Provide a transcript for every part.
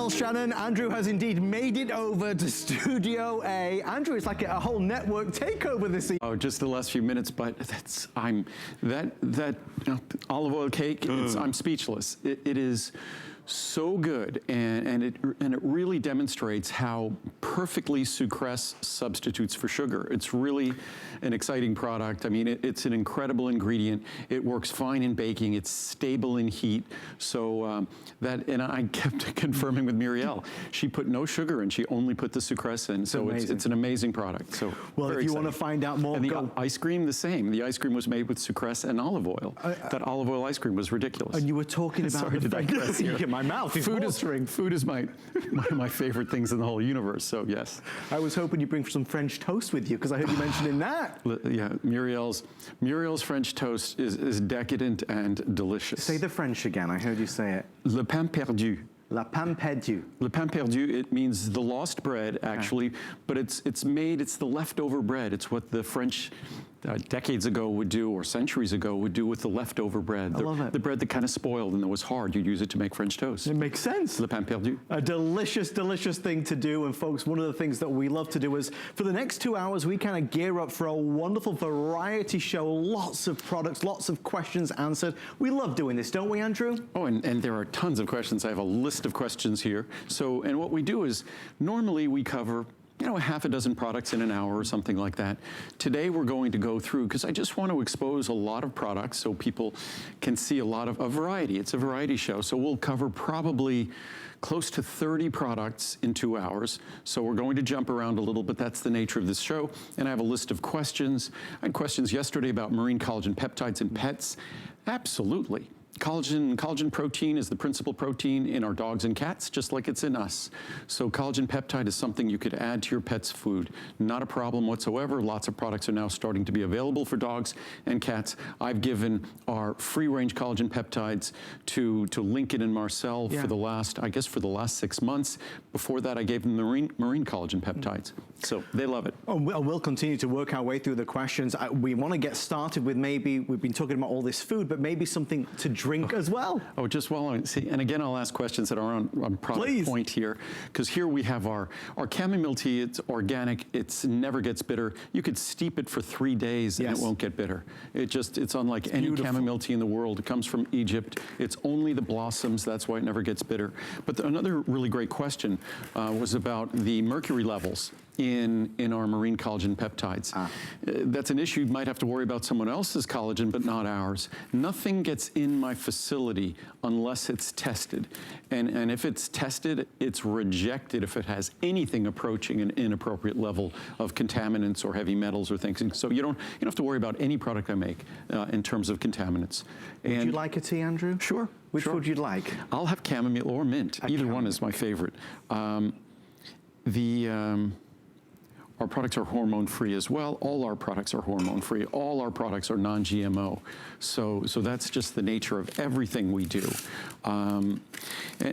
Well, Shannon, Andrew has indeed made it over to Studio A. Andrew, it's like a whole network takeover this evening. Oh, just the last few minutes, but that olive oil cake, I'm speechless. It is so good, and it really demonstrates how perfectly sucrose substitutes for sugar. It's really an exciting product. I mean, it's an incredible ingredient. It works fine in baking. It's stable in heat. So and I kept confirming with Muriel. She put no sugar in. She only put the sucrose in. So it's an amazing product. So well, if you want to find out more, and the ice cream, the same. The ice cream was made with sucrose and olive oil. That olive oil ice cream was ridiculous. And you were talking about sorry to digress here. My mouth is watering. Food is one of my favorite things in the whole universe. So yes. I was hoping you'd bring some French toast with you because I heard you mentioning that. Yeah, Muriel's French toast is decadent and delicious. Say the French again. I heard you say it. Le pain perdu. La pain perdu. Le pain perdu, it means the lost bread, actually, but it's the leftover bread. It's what the French decades ago would do, or centuries ago would do with the leftover bread. I love it. The bread that kind of spoiled and that was hard, you'd use it to make French toast. It makes sense. Le pain perdu. A delicious, delicious thing to do. And folks, one of the things that we love to do is for the next 2 hours, we kind of gear up for a wonderful variety show. Lots of products, lots of questions answered. We love doing this, don't we, Andrew? Oh, and there are tons of questions. I have a list of questions here. So, and what we do is normally we cover a half a dozen products in an hour or something like that. Today we're going to go through, because I just want to expose a lot of products so people can see a variety. It's a variety show. So we'll cover probably close to 30 products in 2 hours. So we're going to jump around a little, but that's the nature of this show. And I have a list of questions. I had questions yesterday about marine collagen peptides in pets. Absolutely. Collagen protein is the principal protein in our dogs and cats, just like it's in us. So collagen peptide is something you could add to your pet's food. Not a problem whatsoever. Lots of products are now starting to be available for dogs and cats. I've given our free-range collagen peptides to Lincoln and Marcel for the last 6 months. Before that, I gave them marine collagen peptides. So they love it. Oh, we'll continue to work our way through the questions. We want to get started with maybe, we've been talking about all this food, but maybe something to drink as well. Oh, just while I see, and again, I'll ask questions that are on product point here, because here we have our chamomile tea. It's organic. It never gets bitter. You could steep it for 3 days and it won't get bitter. It's unlike any chamomile tea in the world. It comes from Egypt. It's only the blossoms. That's why it never gets bitter. But another really great question was about the mercury levels in our marine collagen peptides. That's an issue. You might have to worry about someone else's collagen, but not ours. Nothing gets in my facility unless it's tested. And if it's tested, it's rejected if it has anything approaching an inappropriate level of contaminants or heavy metals or things. And so you don't have to worry about any product I make in terms of contaminants. Would you like a tea, Andrew? Sure. Which would you like? I'll have chamomile or mint. Either one is my favorite. Our products are hormone-free as well. All our products are hormone-free. All our products are non-GMO. So that's just the nature of everything we do. And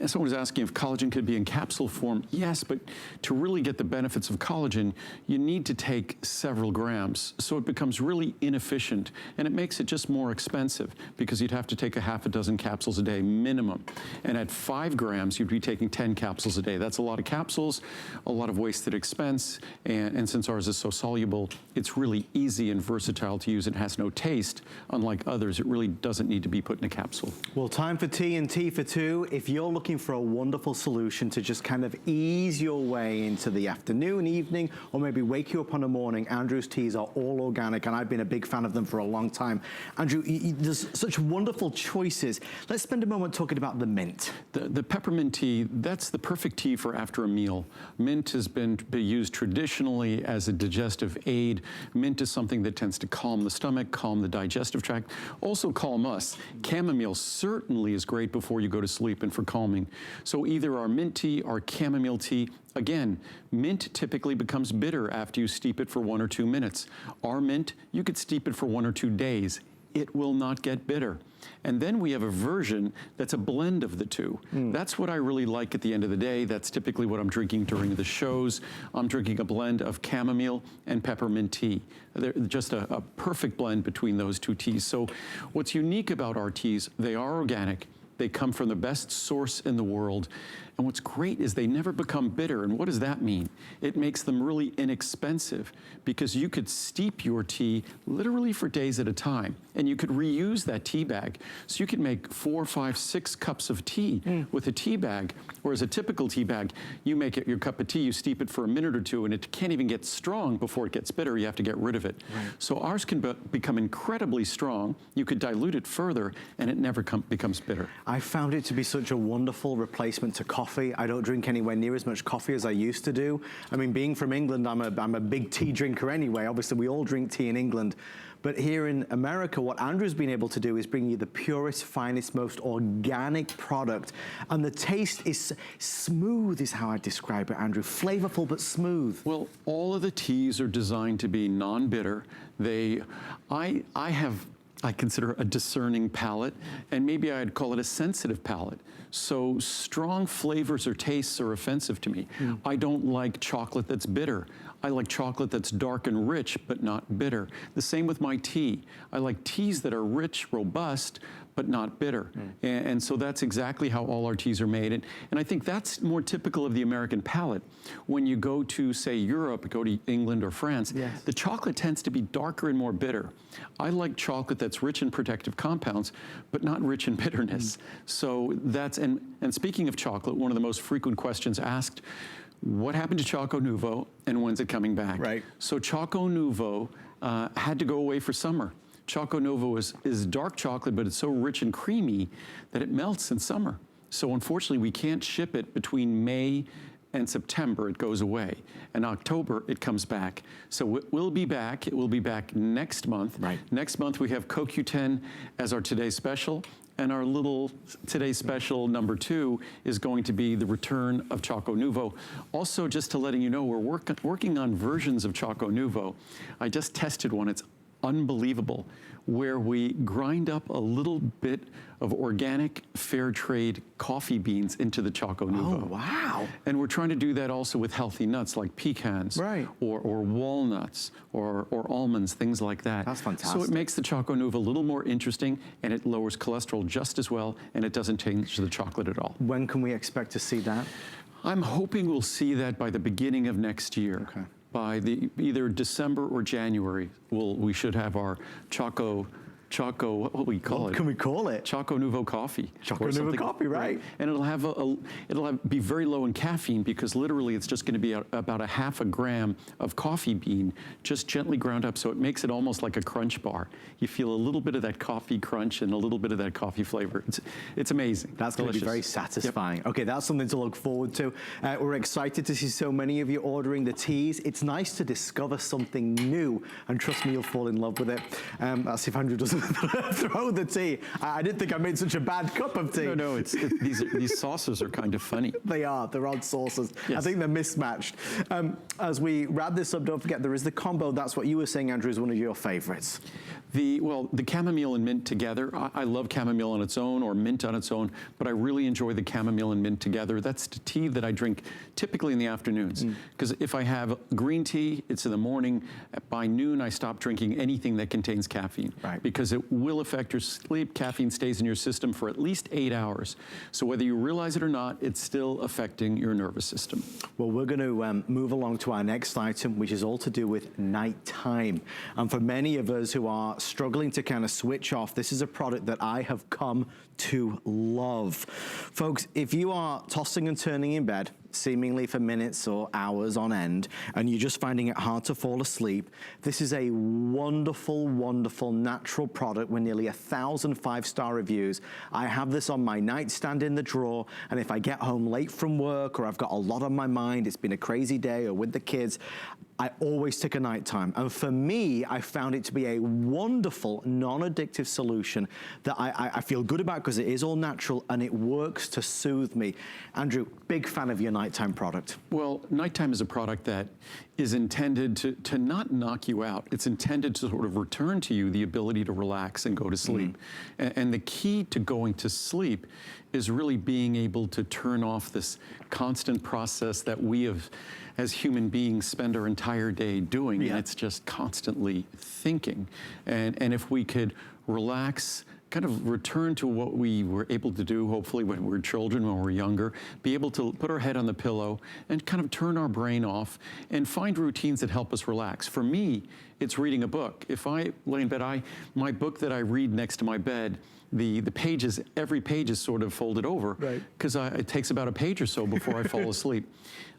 someone was asking if collagen could be in capsule form. Yes, but to really get the benefits of collagen, you need to take several grams. So it becomes really inefficient, and it makes it just more expensive because you'd have to take a half a dozen capsules a day minimum. And at 5 grams, you'd be taking 10 capsules a day. That's a lot of capsules, a lot of wasted expense, and since ours is so soluble, it's really easy and versatile to use. It has no taste, unlike others. It really doesn't need to be put in a capsule. Well, time for tea and tea for two. If you're looking for a wonderful solution to just kind of ease your way into the afternoon, evening, or maybe wake you up on a morning, Andrew's teas are all organic, and I've been a big fan of them for a long time. Andrew, there's such wonderful choices. Let's spend a moment talking about the mint. The peppermint tea, that's the perfect tea for after a meal. Mint has been used traditionally as a digestive aid. Mint is something that tends to calm the stomach, calm the digestive tract, also calm us. Chamomile certainly is great before you go to sleep and for calming. So either our mint tea or chamomile tea. Again, mint typically becomes bitter after you steep it for 1 or 2 minutes. Our mint, you could steep it for 1 or 2 days. It will not get bitter. And then we have a version that's a blend of the two. That's what I really like at the end of the day. That's typically what I'm drinking during the shows. I'm drinking a blend of chamomile and peppermint tea. They're just a perfect blend between those two teas. So what's unique about our teas, they are organic. They come from the best source in the world. And what's great is they never become bitter. And what does that mean? It makes them really inexpensive because you could steep your tea literally for days at a time. And you could reuse that tea bag. So you could make 4, 5, 6 cups of tea with a tea bag. Whereas a typical tea bag, you make it your cup of tea, you steep it for a minute or two, and it can't even get strong before it gets bitter. You have to get rid of it. Right. So ours can become incredibly strong. You could dilute it further, and it never becomes bitter. I found it to be such a wonderful replacement to coffee. I don't drink anywhere near as much coffee as I used to do. I mean, being from England, I'm a big tea drinker anyway. Obviously, we all drink tea in England. But here in America, what Andrew's been able to do is bring you the purest, finest, most organic product. And the taste is smooth, is how I describe it, Andrew. Flavorful, but smooth. Well, all of the teas are designed to be non-bitter. I consider a discerning palate, and maybe I'd call it a sensitive palate. So strong flavors or tastes are offensive to me. I don't like chocolate that's bitter. I like chocolate that's dark and rich, but not bitter. The same with my tea. I like teas that are rich, robust, but not bitter. And so that's exactly how all our teas are made. And I think that's more typical of the American palate. When you go to, say, Europe, go to England or France, the chocolate tends to be darker and more bitter. I like chocolate that's rich in protective compounds, but not rich in bitterness. So that's, and speaking of chocolate, one of the most frequent questions asked, what happened to Choco Nouveau and when's it coming back? Right. So Choco Nouveau had to go away for summer. Choco Nouveau is dark chocolate, but it's so rich and creamy that it melts in summer. So unfortunately, we can't ship it between May and September. It goes away. In October, it comes back. So it will be back. It will be back next month. Right. Next month, we have CoQ10 as our Today's Special. And our little Today's Special number 2 is going to be the return of Choco Nouveau. Also, just to letting you know, we're working on versions of Choco Nouveau. I just tested one. It's unbelievable, where we grind up a little bit of organic fair trade coffee beans into the Choco Nouveau. Oh, wow. And we're trying to do that also with healthy nuts like pecans or walnuts or almonds, things like that. That's fantastic. So it makes the Choco Nouveau a little more interesting, and it lowers cholesterol just as well, and it doesn't change the chocolate at all. When can we expect to see that? I'm hoping we'll see that by the beginning of next year. Okay. By either December or January, we should have our Choco, what do we call it? What can we call it? Choco Nouveau coffee. Choco Nouveau coffee, right. And it'll be very low in caffeine because literally it's just going to be about a half a gram of coffee bean, just gently ground up. So it makes it almost like a crunch bar. You feel a little bit of that coffee crunch and a little bit of that coffee flavor. It's amazing. That's going to be very satisfying. Yep. Okay, that's something to look forward to. We're excited to see so many of you ordering the teas. It's nice to discover something new, and trust me, you'll fall in love with it. That's if Andrew doesn't throw the tea. I didn't think I made such a bad cup of tea. No, these sauces are kind of funny. They are. They're odd sauces. Yes. I think they're mismatched. As we wrap this up, don't forget there is the combo. That's what you were saying, Andrew, is one of your favorites. The chamomile and mint together. I love chamomile on its own or mint on its own, but I really enjoy the chamomile and mint together. That's the tea that I drink typically in the afternoons. Because if I have green tea, it's in the morning. By noon, I stop drinking anything that contains caffeine. Right. Because it will affect your sleep. Caffeine stays in your system for at least 8 hours. So whether you realize it or not, it's still affecting your nervous system. Well, we're going to move along to our next item, which is all to do with nighttime. And for many of us who are struggling to kind of switch off, this is a product that I have come to love. Folks, if you are tossing and turning in bed, seemingly for minutes or hours on end, and you're just finding it hard to fall asleep, this is a wonderful, wonderful natural product with nearly 1,000 5-star reviews. I have this on my nightstand in the drawer, and if I get home late from work or I've got a lot on my mind, it's been a crazy day or with the kids, I always take a nighttime. And for me, I found it to be a wonderful, non-addictive solution that I feel good about because it is all natural and it works to soothe me. Andrew, big fan of your nighttime product. Well, nighttime is a product that is intended to not knock you out. It's intended to sort of return to you the ability to relax and go to sleep. And the key to going to sleep is really being able to turn off this constant process that we have, as human beings, spend our entire day doing. And it's just constantly thinking. And if we could relax, kind of return to what we were able to do, hopefully when we were children, when we were younger, be able to put our head on the pillow and kind of turn our brain off and find routines that help us relax. For me, it's reading a book. If I lay in bed, my book that I read next to my bed, the pages, every page is sort of folded over, because it takes about a page or so before I fall asleep.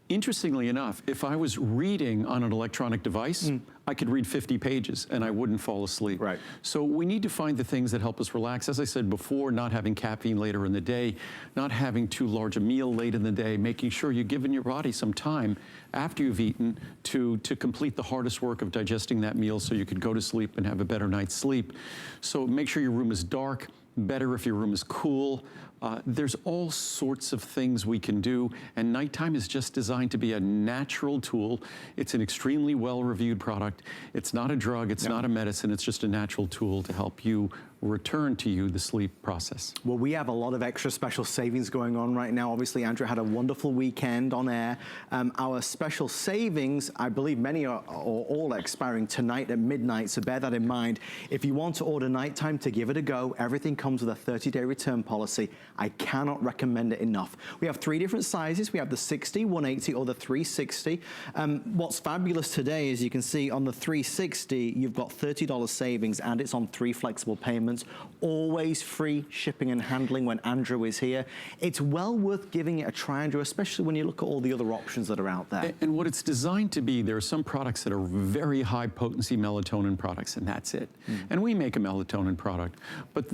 Interestingly enough, if I was reading on an electronic device, I could read 50 pages and I wouldn't fall asleep. So we need to find the things that help us relax. As I said before, not having caffeine later in the day, not having too large a meal late in the day, making sure you're giving your body some time after you've eaten to complete the hardest work of digesting that meal so you could go to sleep and have a better night's sleep. So make sure your room is dark, better if your room is cool. There's all sorts of things we can do, and nighttime is just designed to be a natural tool. It's an extremely well-reviewed product. It's not a drug, it's not a medicine, it's just a natural tool to help you return to the sleep process. Well, we have a lot of extra special savings going on right now. Obviously, Andrew had a wonderful weekend on air. Our special savings, I believe many are all expiring tonight at midnight, so bear that in mind. If you want to order nighttime to give it a go, everything comes with a 30-day return policy. I cannot recommend it enough. We have 3 different sizes. We have the 60, 180, or the 360. What's fabulous today is you can see on the 360, you've got $30 savings, and it's on 3 flexible payments. Always free shipping and handling when Andrew is here. It's well worth giving it a try, Andrew, especially when you look at all the other options that are out there. And what it's designed to be, there are some products that are very high potency melatonin products, and that's it. And we make a melatonin product, but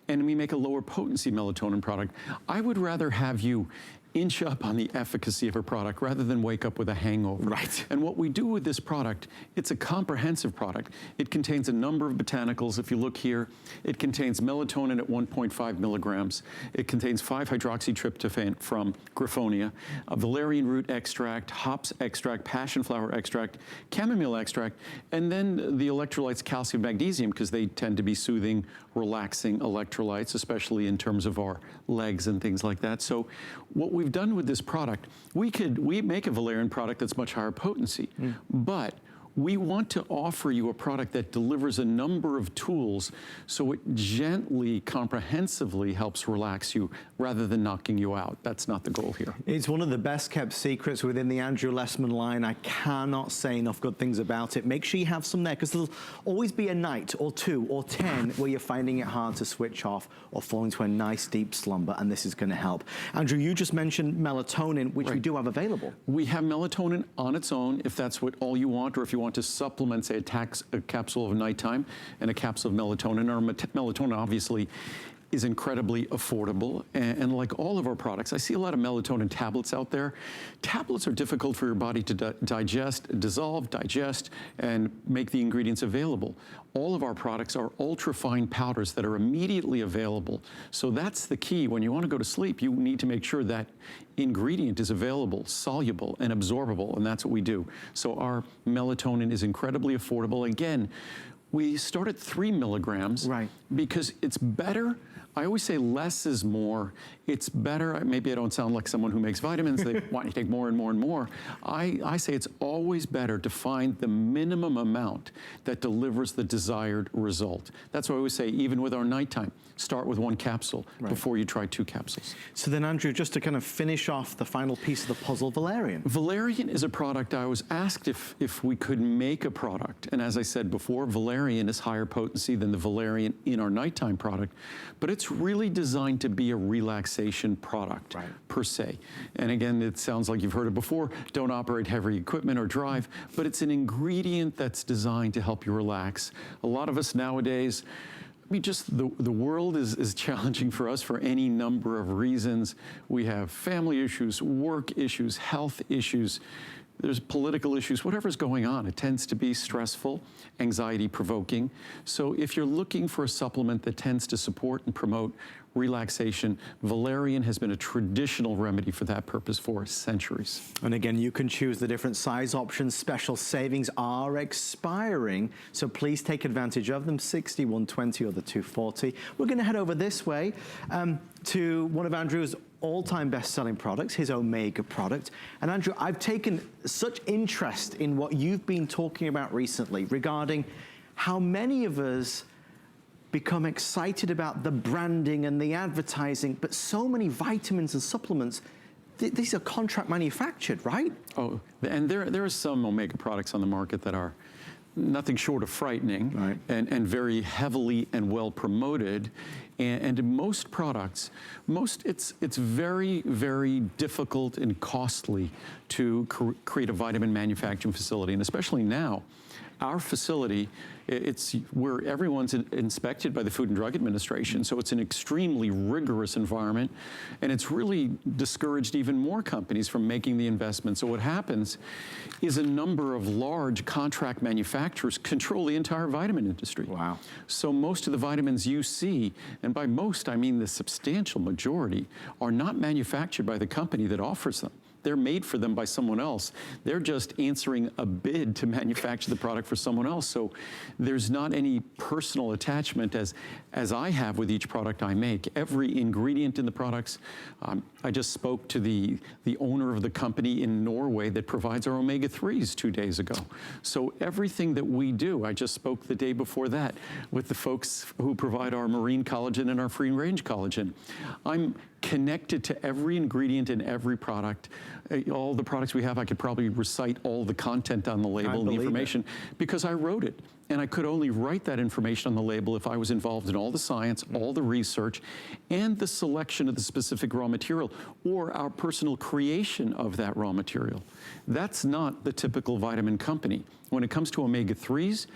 and we make a lower potency melatonin product. I would rather have you inch up on the efficacy of a product rather than wake up with a hangover. And what we do with this product, it's a comprehensive product. It contains a number of botanicals. If you look here, it contains melatonin at 1.5 milligrams. It contains 5-hydroxytryptophan from Griffonia, a valerian root extract, hops extract, passion flower extract, chamomile extract, and then the electrolytes calcium, magnesium, because they tend to be soothing, relaxing electrolytes, especially in terms of our legs and things like that. So what we've done with this product, we make a valerian product that's much higher potency, but we want to offer you a product that delivers a number of tools so it gently, comprehensively helps relax you rather than knocking you out. That's not the goal here. It's one of the best kept secrets within the Andrew Lessman line. I cannot say enough good things about it. Make sure you have some there, because there'll always be a night or 2 or 10 where you're finding it hard to switch off or fall into a nice deep slumber, and this is going to help. Andrew, you just mentioned melatonin, which we do have available. We have melatonin on its own, if that's what all you want, or if you want to supplement, say, a capsule of nighttime and a capsule of melatonin. Our melatonin obviously is incredibly affordable, and like all of our products, I see a lot of melatonin tablets out there. Tablets are difficult for your body to dissolve, digest, and make the ingredients available. All of our products are ultra-fine powders that are immediately available. So that's the key. When you want to go to sleep, you need to make sure that ingredient is available, soluble, and absorbable, and that's what we do. So our melatonin is incredibly affordable. Again, we start at 3 milligrams because it's better. I always say less is more. It's better. Maybe I don't sound like someone who makes vitamins. They want you to take more and more and more. I say it's always better to find the minimum amount that delivers the desired result. That's why I always say, even with our nighttime, start with 1 capsule before you try 2 capsules. So then, Andrew, just to kind of finish off the final piece of the puzzle, valerian. Valerian is a product. I was asked if we could make a product, and as I said before, valerian is higher potency than the valerian in our nighttime product, but it's really designed to be a relaxation product per se. And again, it sounds like you've heard it before. Don't operate heavy equipment or drive, but it's an ingredient that's designed to help you relax. A lot of us nowadays, I mean, just the world is challenging for us for any number of reasons. We have family issues, work issues, health issues. There's political issues, whatever's going on. It tends to be stressful, anxiety-provoking. So if you're looking for a supplement that tends to support and promote relaxation, valerian has been a traditional remedy for that purpose for centuries. And again, you can choose the different size options. Special savings are expiring, so please take advantage of them, 60, 120, or the 240. We're going to head over this way to one of Andrew's all-time best-selling products, his Omega product. And Andrew, I've taken such interest in what you've been talking about recently regarding how many of us become excited about the branding and the advertising, but so many vitamins and supplements, these are contract manufactured, right? Oh, and there are some omega products on the market that are nothing short of frightening, right, and very heavily and well promoted. And in most products, it's very, very difficult and costly to create a vitamin manufacturing facility, and especially now. Our facility, it's where everyone's inspected by the Food and Drug Administration, so it's an extremely rigorous environment, and it's really discouraged even more companies from making the investment. So what happens is a number of large contract manufacturers control the entire vitamin industry. Wow. So most of the vitamins you see, and by most I mean the substantial majority, are not manufactured by the company that offers them. They're made for them by someone else. They're just answering a bid to manufacture the product for someone else. So there's not any personal attachment as I have with each product I make. Every ingredient in the products, I just spoke to the owner of the company in Norway that provides our omega-3s 2 days ago. So everything that we do, I just spoke the day before that with the folks who provide our marine collagen and our free-range collagen. I'm connected to every ingredient in every product. All the products we have, I could probably recite all the content on the label and the information because I wrote it. And I could only write that information on the label if I was involved in all the science, all the research, and the selection of the specific raw material, or our personal creation of that raw material. That's not the typical vitamin company. When it comes to omega-3s,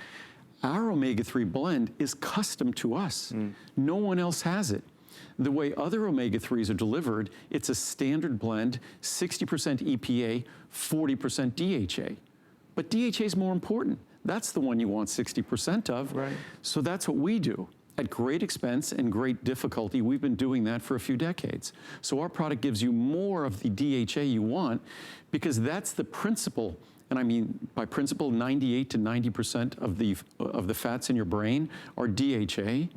our omega-3 blend is custom to us. No one else has it. The way other omega-3s are delivered, it's a standard blend, 60% EPA, 40% DHA. But DHA is more important. That's the one you want 60% of. Right. So that's what we do. At great expense and great difficulty, we've been doing that for a few decades. So our product gives you more of the DHA you want because that's the principle. And I mean, by principle, 98 to 90% of the fats in your brain are DHA.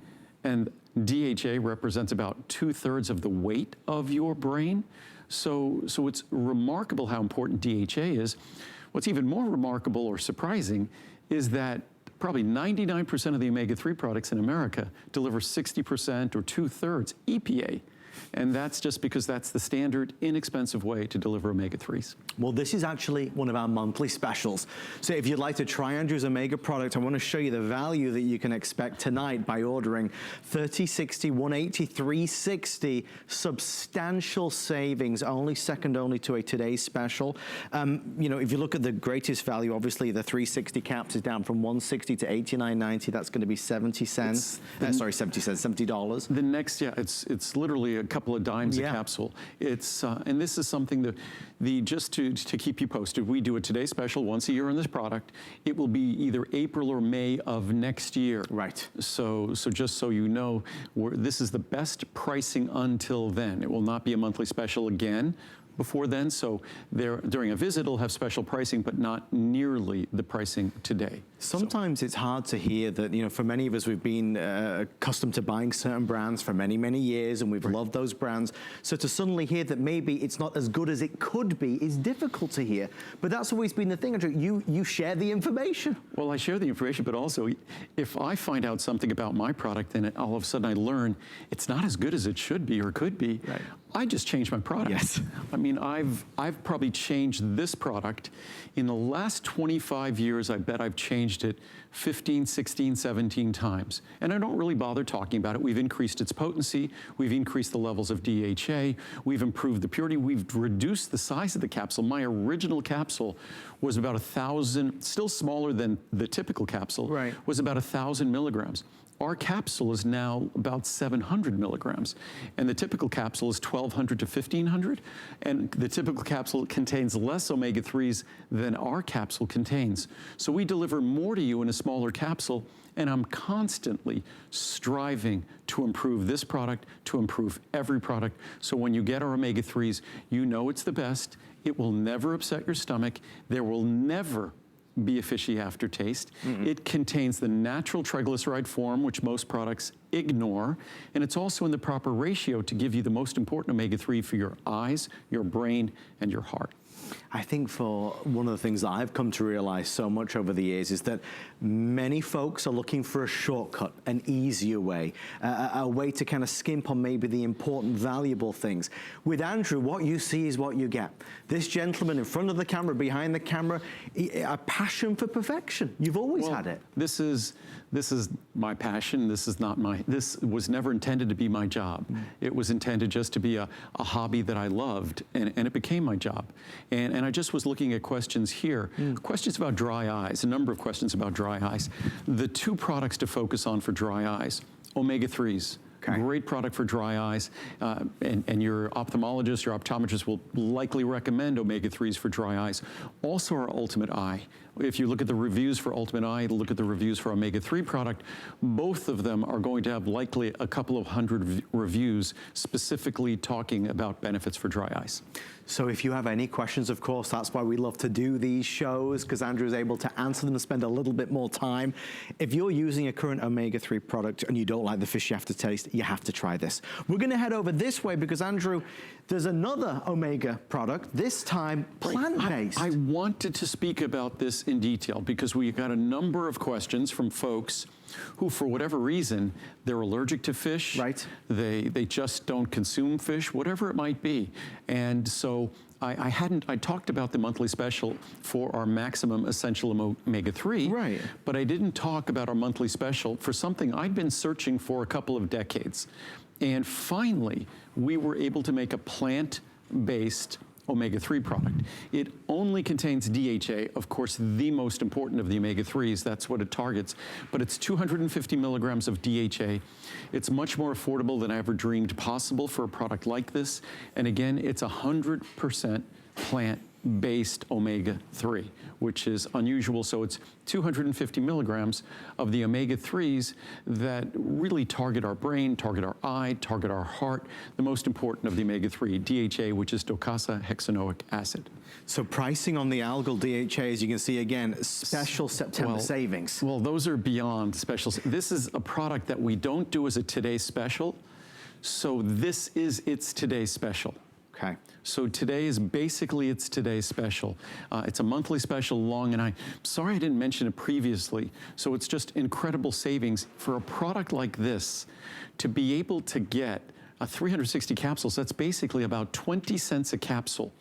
And DHA represents about 2/3 of the weight of your brain. So it's remarkable how important DHA is. What's even more remarkable or surprising is that probably 99% of the omega-3 products in America deliver 60% or 2/3 EPA. And that's just because that's the standard, inexpensive way to deliver omega-3s. Well, this is actually one of our monthly specials. So if you'd like to try Andrew's Omega product, I want to show you the value that you can expect tonight by ordering 30, 60, 180, 360. Substantial savings, second only to a today's special. You know, if you look at the greatest value, obviously the 360 caps is down from 160 to 89.90. That's going to be 70 cents. Sorry, 70 cents, $70. The next, yeah, it's literally a couple of dimes a capsule. It's and this is something that just to keep you posted, we do a Today Special once a year on this product. It will be either April or May of next year. Right. So just so you know, this is the best pricing until then. It will not be a monthly special again before then, so during a visit it'll have special pricing, but not nearly the pricing today. Sometimes it's hard to hear that, you know, for many of us, we've been accustomed to buying certain brands for many, many years, and we've loved those brands. So to suddenly hear that maybe it's not as good as it could be is difficult to hear. But that's always been the thing, Andrew. You share the information. Well, I share the information, but also if I find out something about my product and all of a sudden I learn it's not as good as it should be or could be, right, I just changed my product. Yes. I mean, I've probably changed this product. In the last 25 years, I bet I've changed it 15, 16, 17 times. And I don't really bother talking about it. We've increased its potency. We've increased the levels of DHA. We've improved the purity. We've reduced the size of the capsule. My original capsule was about 1,000, still smaller than the typical capsule, right, was about 1,000 milligrams. Our capsule is now about 700 milligrams, and the typical capsule is 1,200 to 1,500, and the typical capsule contains less omega-3s than our capsule contains. So we deliver more to you in a smaller capsule, and I'm constantly striving to improve this product, to improve every product. So when you get our omega-3s, you know it's the best. It will never upset your stomach. There will never be a fishy aftertaste. It contains the natural triglyceride form, which most products ignore, and it's also in the proper ratio to give you the most important omega-3 for your eyes, your brain, and your heart. I think for one of the things that I've come to realize so much over the years is that many folks are looking for a shortcut, an easier way, a way to kind of skimp on maybe the important, valuable things. With Andrew, what you see is what you get. This gentleman in front of the camera, behind the camera, a passion for perfection. You've always had it. This is my passion. This was never intended to be my job. It was intended just to be a hobby that I loved, and it became my job. And I just was looking at questions here. Questions about dry eyes, a number of questions about dry eyes. The two products to focus on for dry eyes, omega-3s. Okay. Great product for dry eyes, and your ophthalmologist, your optometrist will likely recommend omega-3s for dry eyes. Also our Ultimate Eye. If you look at the reviews for Ultimate Eye, look at the reviews for omega-3 product, both of them are going to have likely a couple of hundred reviews specifically talking about benefits for dry eyes. So if you have any questions, of course, that's why we love to do these shows, because Andrew is able to answer them and spend a little bit more time. If you're using a current omega-3 product and you don't like the fishy aftertaste, you have to try this. We're going to head over this way because, Andrew, there's another omega product, this time plant-based. I wanted to speak about this in detail because we got a number of questions from folks who, for whatever reason, they're allergic to fish. Right. They just don't consume fish, whatever it might be. And so I talked about the monthly special for our maximum essential omega-3. Right. But I didn't talk about our monthly special for something I'd been searching for a couple of decades. And finally, we were able to make a plant-based omega-3 product. It only contains DHA, of course, the most important of the omega-3s. That's what it targets. But it's 250 milligrams of DHA. It's much more affordable than I ever dreamed possible for a product like this. And again, it's 100% plant-based omega-3, which is unusual. So it's 250 milligrams of the omega-3s that really target our brain, target our eye, target our heart, the most important of the omega-3, DHA, which is docosahexaenoic acid. So pricing on the algal DHA, as you can see again, special September savings. Well, those are beyond specials. This is a product that we don't do as a Today Special, so this is its Today Special. Okay. So today is basically its Today Special. It's a monthly special long, and I'm sorry I didn't mention it previously. So it's just incredible savings for a product like this to be able to get 360 capsules. That's basically about 20 cents a capsule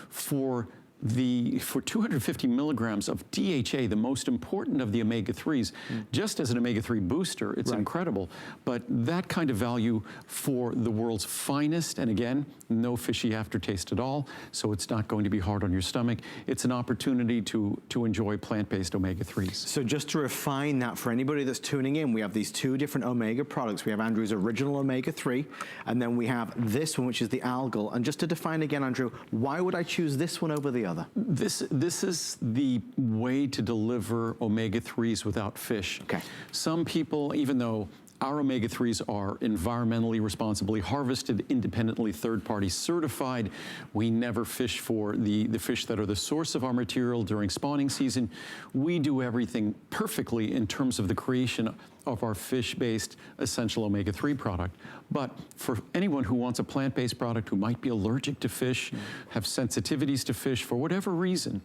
for 250 milligrams of DHA, the most important of the omega-3s. Just as an omega-3 booster, it's incredible. But that kind of value for the world's finest, and again, no fishy aftertaste at all, so it's not going to be hard on your stomach. It's an opportunity to enjoy plant-based omega-3s. So just to refine that for anybody that's tuning in, we have these two different omega products. We have Andrew's original omega-3, and then we have this one, which is the algal. And just to define again, Andrew, why would I choose this one over the other? This is the way to deliver omega-3s without fish. Okay. Some people, even though our omega-3s are environmentally responsibly harvested, independently third-party certified, we never fish for the fish that are the source of our material during spawning season. We do everything perfectly in terms of the creation of our fish-based essential omega-3 product. But for anyone who wants a plant-based product, who might be allergic to fish, have sensitivities to fish for whatever reason,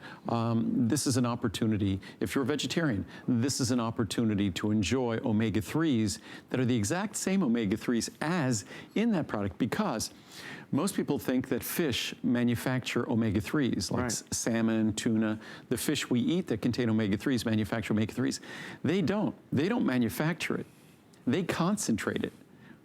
this is an opportunity. If you're a vegetarian, this is an opportunity to enjoy omega-3s that are the exact same omega-3s as in that product, because most people think that fish manufacture omega-3s, like salmon, tuna. The fish we eat that contain omega-3s manufacture omega-3s. They don't. They don't manufacture it. They concentrate it.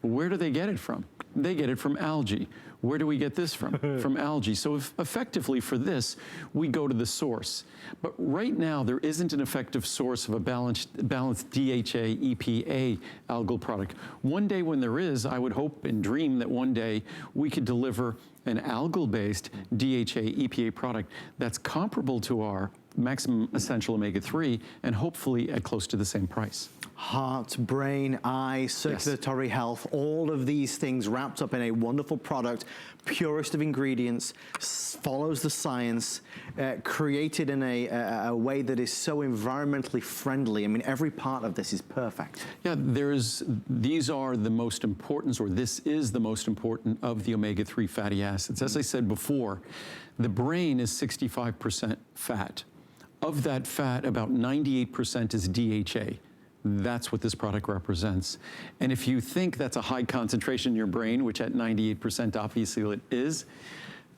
Where do they get it from? They get it from algae. Where do we get this from? From algae. So effectively for this, we go to the source. But right now, there isn't an effective source of a balanced DHA, EPA algal product. One day when there is, I would hope and dream that one day we could deliver an algal-based DHA, EPA product that's comparable to our maximum essential omega-3 and hopefully at close to the same price. heart, brain, eye, circulatory health, all of these things wrapped up in a wonderful product, purest of ingredients, follows the science, created in a way that is so environmentally friendly. I mean, every part of this is perfect. Yeah, these are the most important, or this is the most important of the omega-3 fatty acids. As I said before, the brain is 65% fat. Of that fat, about 98% is DHA. That's what this product represents. And if you think that's a high concentration in your brain, which at 98% obviously it is,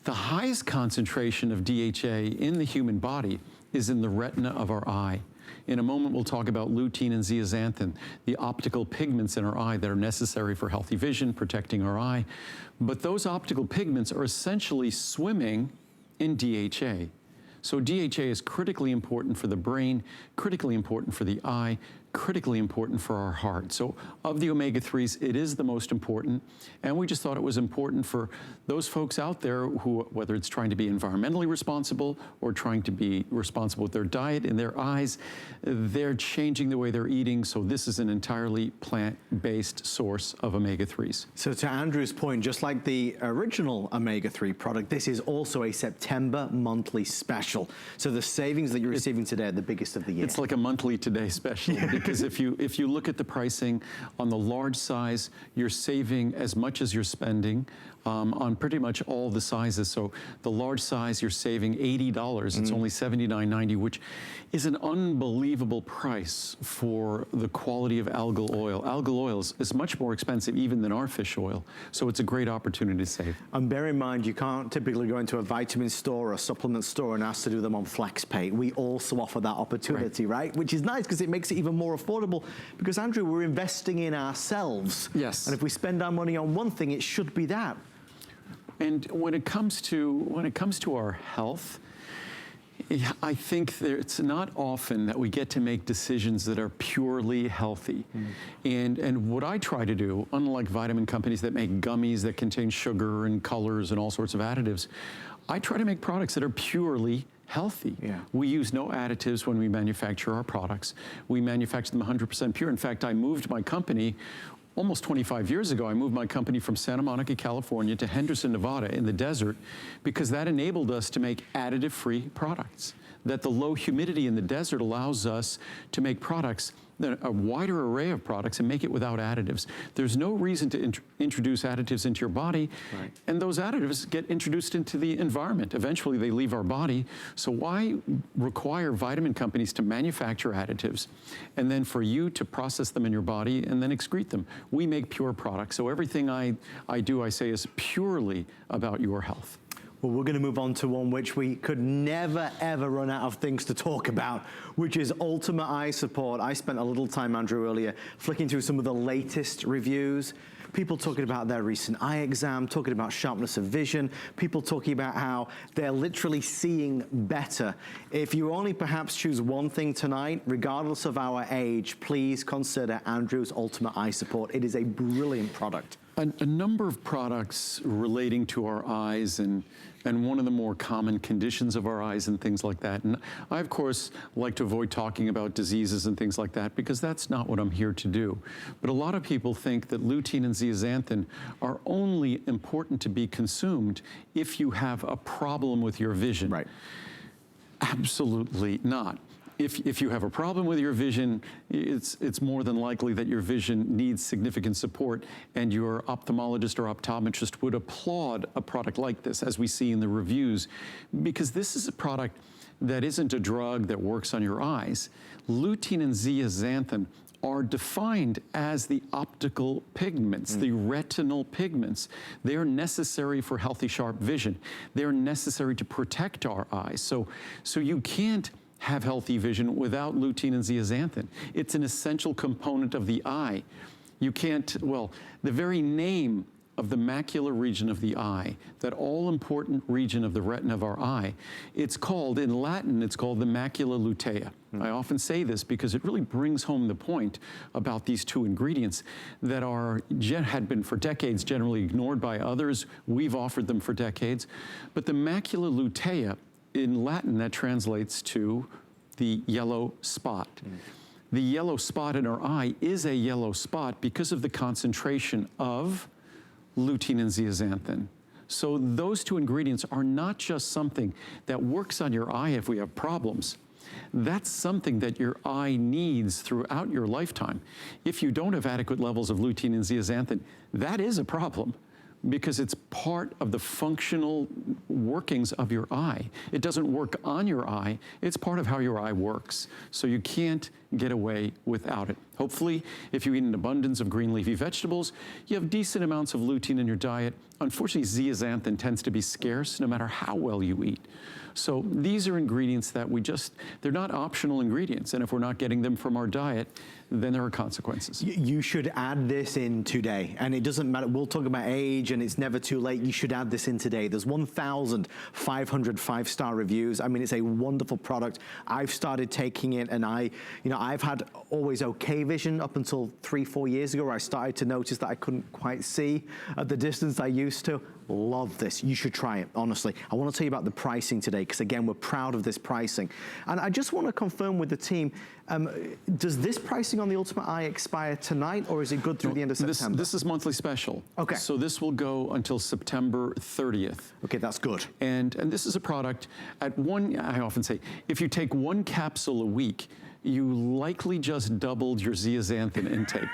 the highest concentration of DHA in the human body is in the retina of our eye. In a moment, we'll talk about lutein and zeaxanthin, the optical pigments in our eye that are necessary for healthy vision, protecting our eye. But those optical pigments are essentially swimming in DHA. So DHA is critically important for the brain, critically important for the eye, critically important for our heart. So of the omega-3s, it is the most important, and we just thought it was important for those folks out there who, whether it's trying to be environmentally responsible or trying to be responsible with their diet and their eyes, they're changing the way they're eating, so this is an entirely plant-based source of omega-3s. So to Andrew's point, just like the original omega-3 product, this is also a September monthly special. So the savings that you're receiving today are the biggest of the year. It's like a monthly today special. Because if you look at the pricing on the large size, you're saving as much as you're spending on pretty much all the sizes. So the large size, you're saving $80. It's only $79.90, which is an unbelievable price for the quality of algal oil. Algal oil is much more expensive even than our fish oil. So it's a great opportunity to save. And bear in mind, you can't typically go into a vitamin store or a supplement store and ask to do them on FlexPay. We also offer that opportunity, right? Which is nice because it makes it even more affordable. Because Andrew, we're investing in ourselves. Yes. And if we spend our money on one thing, it should be that. And when it comes to our health, I think it's not often that we get to make decisions that are purely healthy. And what I try to do, unlike vitamin companies that make gummies that contain sugar and colors and all sorts of additives, I try to make products that are purely healthy. Yeah. We use no additives when we manufacture our products. We manufacture them 100% pure. In fact, I moved my company almost 25 years ago. I moved my company from Santa Monica, California to Henderson, Nevada in the desert because that enabled us to make additive-free products. That the low humidity in the desert allows us to make products, a wider array of products, and make it without additives. There's no reason to introduce additives into your body, and those additives get introduced into the environment. Eventually, they leave our body. So why require vitamin companies to manufacture additives, and then for you to process them in your body and then excrete them? We make pure products. So everything I do, I say, is purely about your health. Well, we're going to move on to one which we could never, ever run out of things to talk about, which is Ultimate Eye Support. I spent a little time, Andrew, earlier, flicking through some of the latest reviews. People talking about their recent eye exam, talking about sharpness of vision, people talking about how they're literally seeing better. If you only perhaps choose one thing tonight, regardless of our age, please consider Andrew's Ultimate Eye Support. It is a brilliant product. A number of products relating to our eyes and one of the more common conditions of our eyes and things like that. And I, of course, like to avoid talking about diseases and things like that because that's not what I'm here to do. But a lot of people think that lutein and zeaxanthin are only important to be consumed if you have a problem with your vision. Right. Absolutely not. If you have a problem with your vision, it's more than likely that your vision needs significant support, and your ophthalmologist or optometrist would applaud a product like this, as we see in the reviews, because this is a product that isn't a drug that works on your eyes. Lutein and zeaxanthin are defined as the optical pigments, the retinal pigments. They are necessary for healthy, sharp vision. They're necessary to protect our eyes. So you can't have healthy vision without lutein and zeaxanthin. It's an essential component of the eye. You can't, well, the very name of the macular region of the eye, that all-important region of the retina of our eye, it's called, in Latin, it's called the macula lutea. I often say this because it really brings home the point about these two ingredients that had been for decades generally ignored by others. We've offered them for decades. But the macula lutea, in Latin, that translates to the yellow spot. the yellow spot in our eye is a yellow spot because of the concentration of lutein and zeaxanthin. So those two ingredients are not just something that works on your eye if we have problems. That's something that your eye needs throughout your lifetime. If you don't have adequate levels of lutein and zeaxanthin, that is a problem, because it's part of the functional workings of your eye. It doesn't work on your eye, it's part of how your eye works. So you can't get away without it. Hopefully, if you eat an abundance of green leafy vegetables, you have decent amounts of lutein in your diet. Unfortunately, zeaxanthin tends to be scarce no matter how well you eat. So these are ingredients that they're not optional ingredients, and if we're not getting them from our diet, then there are consequences. You should add this in today, and it doesn't matter, we'll talk about age and it's never too late. You should add this in today. There's 1,500 5-star reviews. I mean, it's a wonderful product. I've started taking it, and I've had always okay vision up until 3-4 years ago, where I started to notice that I couldn't quite see at the distance I used to. Love this. You should try it, honestly. I want to tell you about the pricing today, because again, we're proud of this pricing. And I just want to confirm with the team, does this pricing on the Ultimate Eye expire tonight, or is it good through the end of September? This is monthly special. Okay. So this will go until September 30th. Okay, that's good. And this is a product I often say, if you take one capsule a week, you likely just doubled your zeaxanthin intake.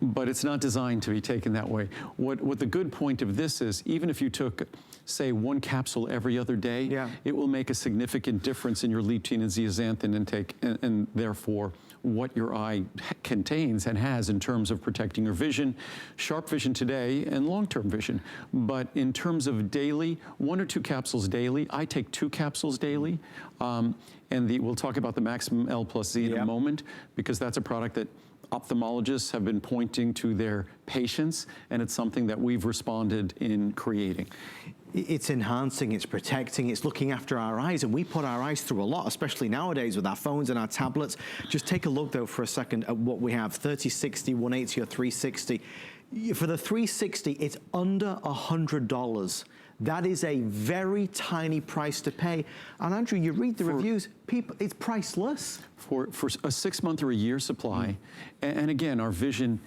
But it's not designed to be taken that way. What the good point of this is, even if you took, say, one capsule every other day, it will make a significant difference in your lutein and zeaxanthin intake, and therefore what your eye contains and has in terms of protecting your vision, sharp vision today and long-term vision. But in terms of daily, 1 or 2 capsules daily, I take 2 capsules daily. And we'll talk about the Maximum L plus Z in a moment, because that's a product that ophthalmologists have been pointing to their patients, and it's something that we've responded in creating. It's enhancing, it's protecting, it's looking after our eyes, and we put our eyes through a lot, especially nowadays with our phones and our tablets. Just take a look though for a second at what we have, 30/60, 180 or 360. For the 360, it's under $100. That is a very tiny price to pay. And Andrew, you read the reviews, people, it's priceless. For a 6-month or a year supply, and again, our vision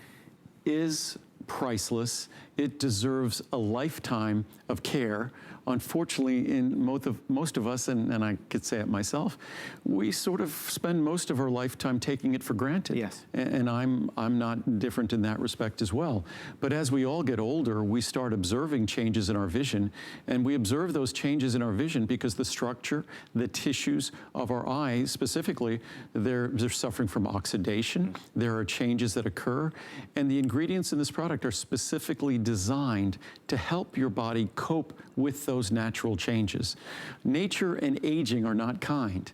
is priceless. It deserves a lifetime of care. Unfortunately, in most of us, and I could say it myself, we sort of spend most of our lifetime taking it for granted. Yes. And I'm not different in that respect as well. But as we all get older, we start observing changes in our vision, and we observe those changes in our vision because the structure, the tissues of our eyes specifically, they're suffering from oxidation. There are changes that occur, and the ingredients in this product are specifically designed to help your body cope with those natural changes. Nature and aging are not kind.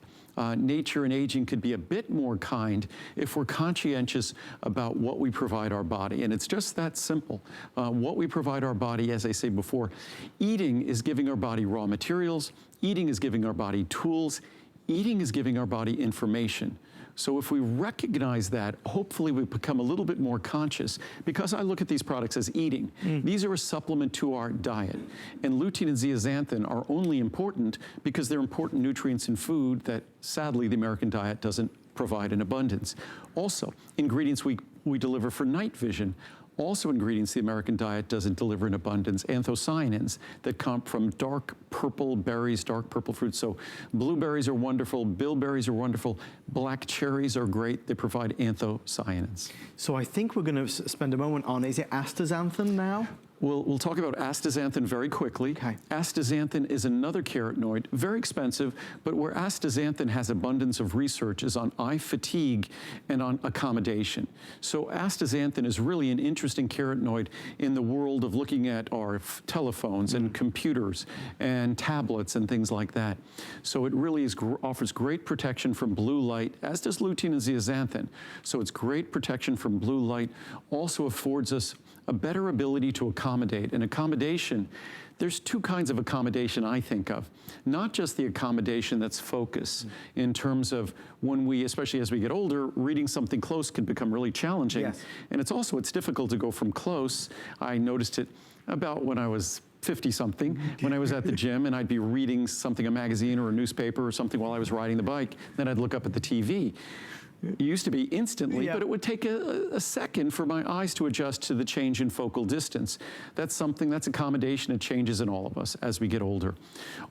Nature and aging could be a bit more kind if we're conscientious about what we provide our body. And it's just that simple. What we provide our body, as I say before, eating is giving our body raw materials, eating is giving our body tools, eating is giving our body information. So if we recognize that, hopefully we become a little bit more conscious, because I look at these products as eating. These are a supplement to our diet. And lutein and zeaxanthin are only important because they're important nutrients in food that sadly the American diet doesn't provide in abundance. Also, ingredients we deliver for night vision. Also ingredients the American diet doesn't deliver in abundance, anthocyanins that come from dark purple berries, dark purple fruits. So blueberries are wonderful, bilberries are wonderful, black cherries are great. They provide anthocyanins. So I think we're going to spend a moment on, is it astaxanthin now? We'll talk about astaxanthin very quickly. Okay. Astaxanthin is another carotenoid, very expensive, but where astaxanthin has abundance of research is on eye fatigue and on accommodation. So astaxanthin is really an interesting carotenoid in the world of looking at our telephones and computers and tablets and things like that. So it really offers great protection from blue light, as does lutein and zeaxanthin. So it's great protection from blue light, also affords us a better ability to accommodate. And accommodation, there's 2 kinds of accommodation I think of. Not just the accommodation that's focus in terms of when we, especially as we get older, reading something close can become really challenging. Yes. And it's difficult to go from close. I noticed it about when I was 50-something, when I was at the gym and I'd be reading something, a magazine or a newspaper or something while I was riding the bike, then I'd look up at the TV. It used to be instantly, but it would take a second for my eyes to adjust to the change in focal distance. That's accommodation. It changes in all of us as we get older.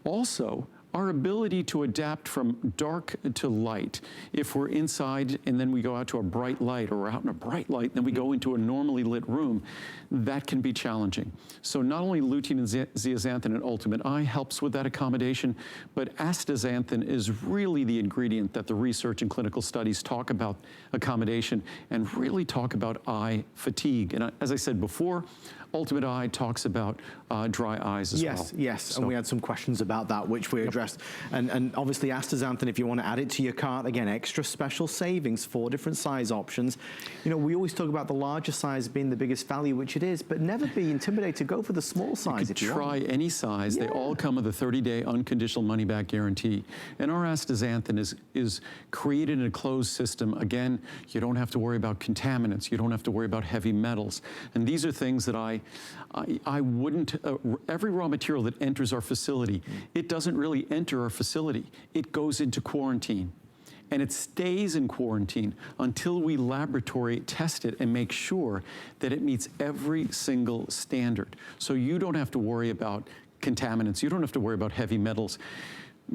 Also, our ability to adapt from dark to light. If we're inside and then we go out to a bright light, or we're out in a bright light, then we go into a normally lit room, that can be challenging. So not only lutein and zeaxanthin and Ultimate Eye helps with that accommodation, but astaxanthin is really the ingredient that the research and clinical studies talk about accommodation and really talk about eye fatigue. And as I said before, Ultimate Eye talks about dry eyes as well. Yes, so. And we had some questions about that, which we addressed. And obviously astaxanthin, if you want to add it to your cart, again, extra special savings, 4 different size options. You know, we always talk about the larger size being the biggest value, which it is, but never be intimidated. Go for the small size if you try want. any size. They all come with a 30-day unconditional money-back guarantee. And our astaxanthin is created in a closed system. Again, you don't have to worry about contaminants. You don't have to worry about heavy metals. And these are things that I wouldn't, every raw material that enters our facility, it doesn't really enter our facility. It goes into quarantine. And it stays in quarantine until we laboratory test it and make sure that it meets every single standard. So you don't have to worry about contaminants. You don't have to worry about heavy metals,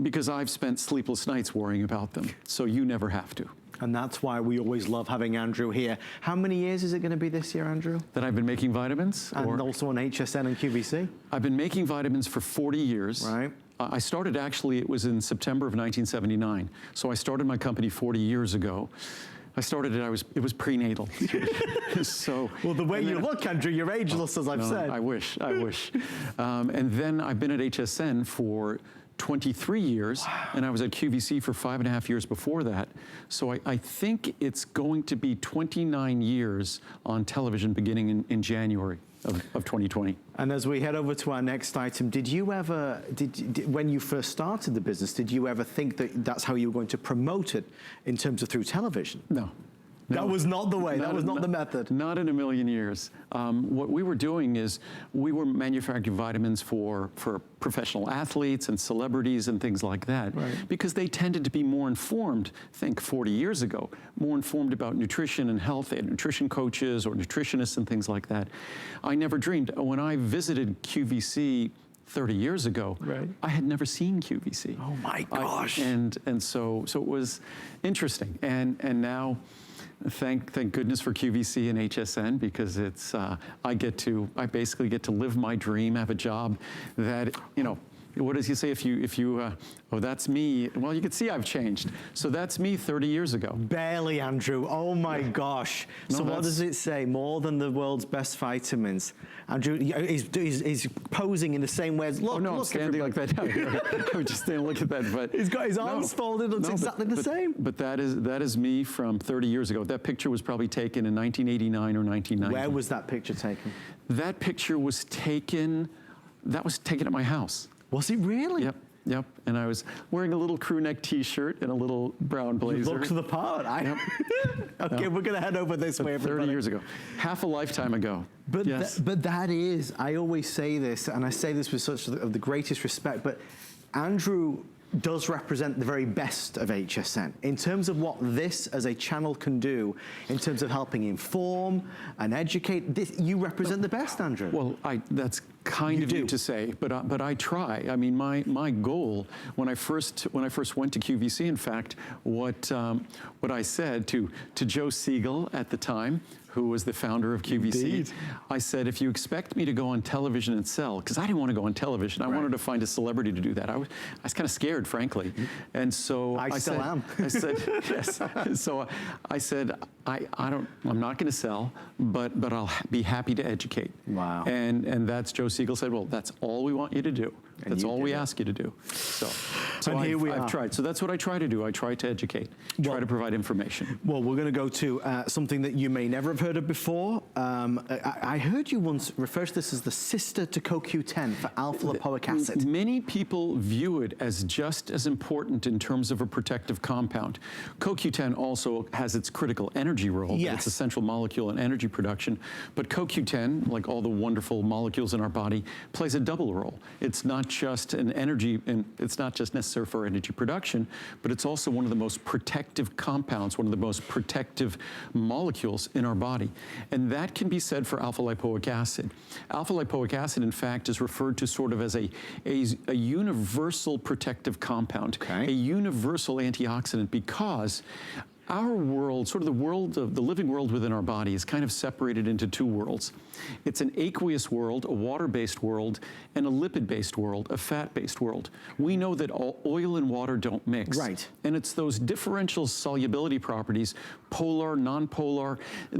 because I've spent sleepless nights worrying about them. So you never have to. And that's why we always love having Andrew here. How many years is it going to be this year, Andrew? That I've been making vitamins? And also on HSN and QVC? I've been making vitamins for 40 years. Right. I started, actually, it was in September of 1979. So I started my company 40 years ago. I started it, it was prenatal. So, well, the way you look, Andrew, you're ageless, as I've said. I wish. And then I've been at HSN for 23 years, and I was at QVC for 5.5 years before that. So I think it's going to be 29 years on television beginning in January of 2020. And as we head over to our next item, did you ever, when you first started the business, did you ever think that that's how you were going to promote it in terms of through television? No. That was not the way. That was not the method. Not in a million years. What we were doing is we were manufacturing vitamins for professional athletes and celebrities and things like that, because they tended to be more informed, think 40 years ago, more informed about nutrition and health. They had nutrition coaches or nutritionists and things like that. I never dreamed. When I visited QVC 30 years ago, I had never seen QVC. Oh my gosh. And so it was interesting. And now, Thank goodness for QVC and HSN, because it's I basically get to live my dream, have a job that, you know, what does he say if you oh, that's me. Well, you can see I've changed. So that's me 30 years ago. Barely, Andrew. Oh my gosh. No, so what does it say? More than the world's best vitamins. Andrew, he's posing in the same way as, look, I'm standing like that. I'm just standing, look at that. But he's got his arms folded, looks exactly the same. But that is me from 30 years ago. That picture was probably taken in 1989 or 1990. Where was that picture taken? That picture was taken, at my house. Was it really? Yep. And I was wearing a little crew neck T-shirt and a little brown blazer. You look the part. Okay, we're going to head over this way, everybody. 30 years ago. Half a lifetime ago. But, yes. But that is, I always say this, and I say this with such of the greatest respect, but Andrew does represent the very best of HSN in terms of what this as a channel can do in terms of helping inform and educate. You represent the best, Andrew. Well, that's kind of you to say, but I try. I mean, my goal when I first went to QVC, in fact, what I said to Joe Siegel at the time, who was the founder of QVC. Indeed. I said, if you expect me to go on television and sell, because I didn't want to go on television, I wanted to find a celebrity to do that. I was kind of scared, frankly. And so I still am. I said, yes. So I said, I'm not going to sell, but I'll be happy to educate. Wow. And that's Joe Siegel said, well, that's all we want you to do. That's all we ask you to do. So and here we are. I've tried. So that's what I try to do. I try to educate, try to provide information. Well, we're going to go to something that you may never have heard of before. I heard you once refer to this as the sister to CoQ10 for alpha-lipoic acid. Many people view it as just as important in terms of a protective compound. CoQ10 also has its critical energy role. Yes. It's a central molecule in energy production. But CoQ10, like all the wonderful molecules in our body, plays a double role. It's not just an energy, and it's not just necessarily necessary for energy production, but it's also one of the most protective compounds, one of the most protective molecules in our body. And that can be said for alpha-lipoic acid. Alpha-lipoic acid, in fact, is referred to sort of as a universal protective compound, a universal antioxidant, because our world, sort of the world of the living world within our body, is kind of separated into two worlds. It's an aqueous world, a water-based world, and a lipid-based world, a fat-based world. We know that oil and water don't mix. Right. And it's those differential solubility properties, polar, non-polar,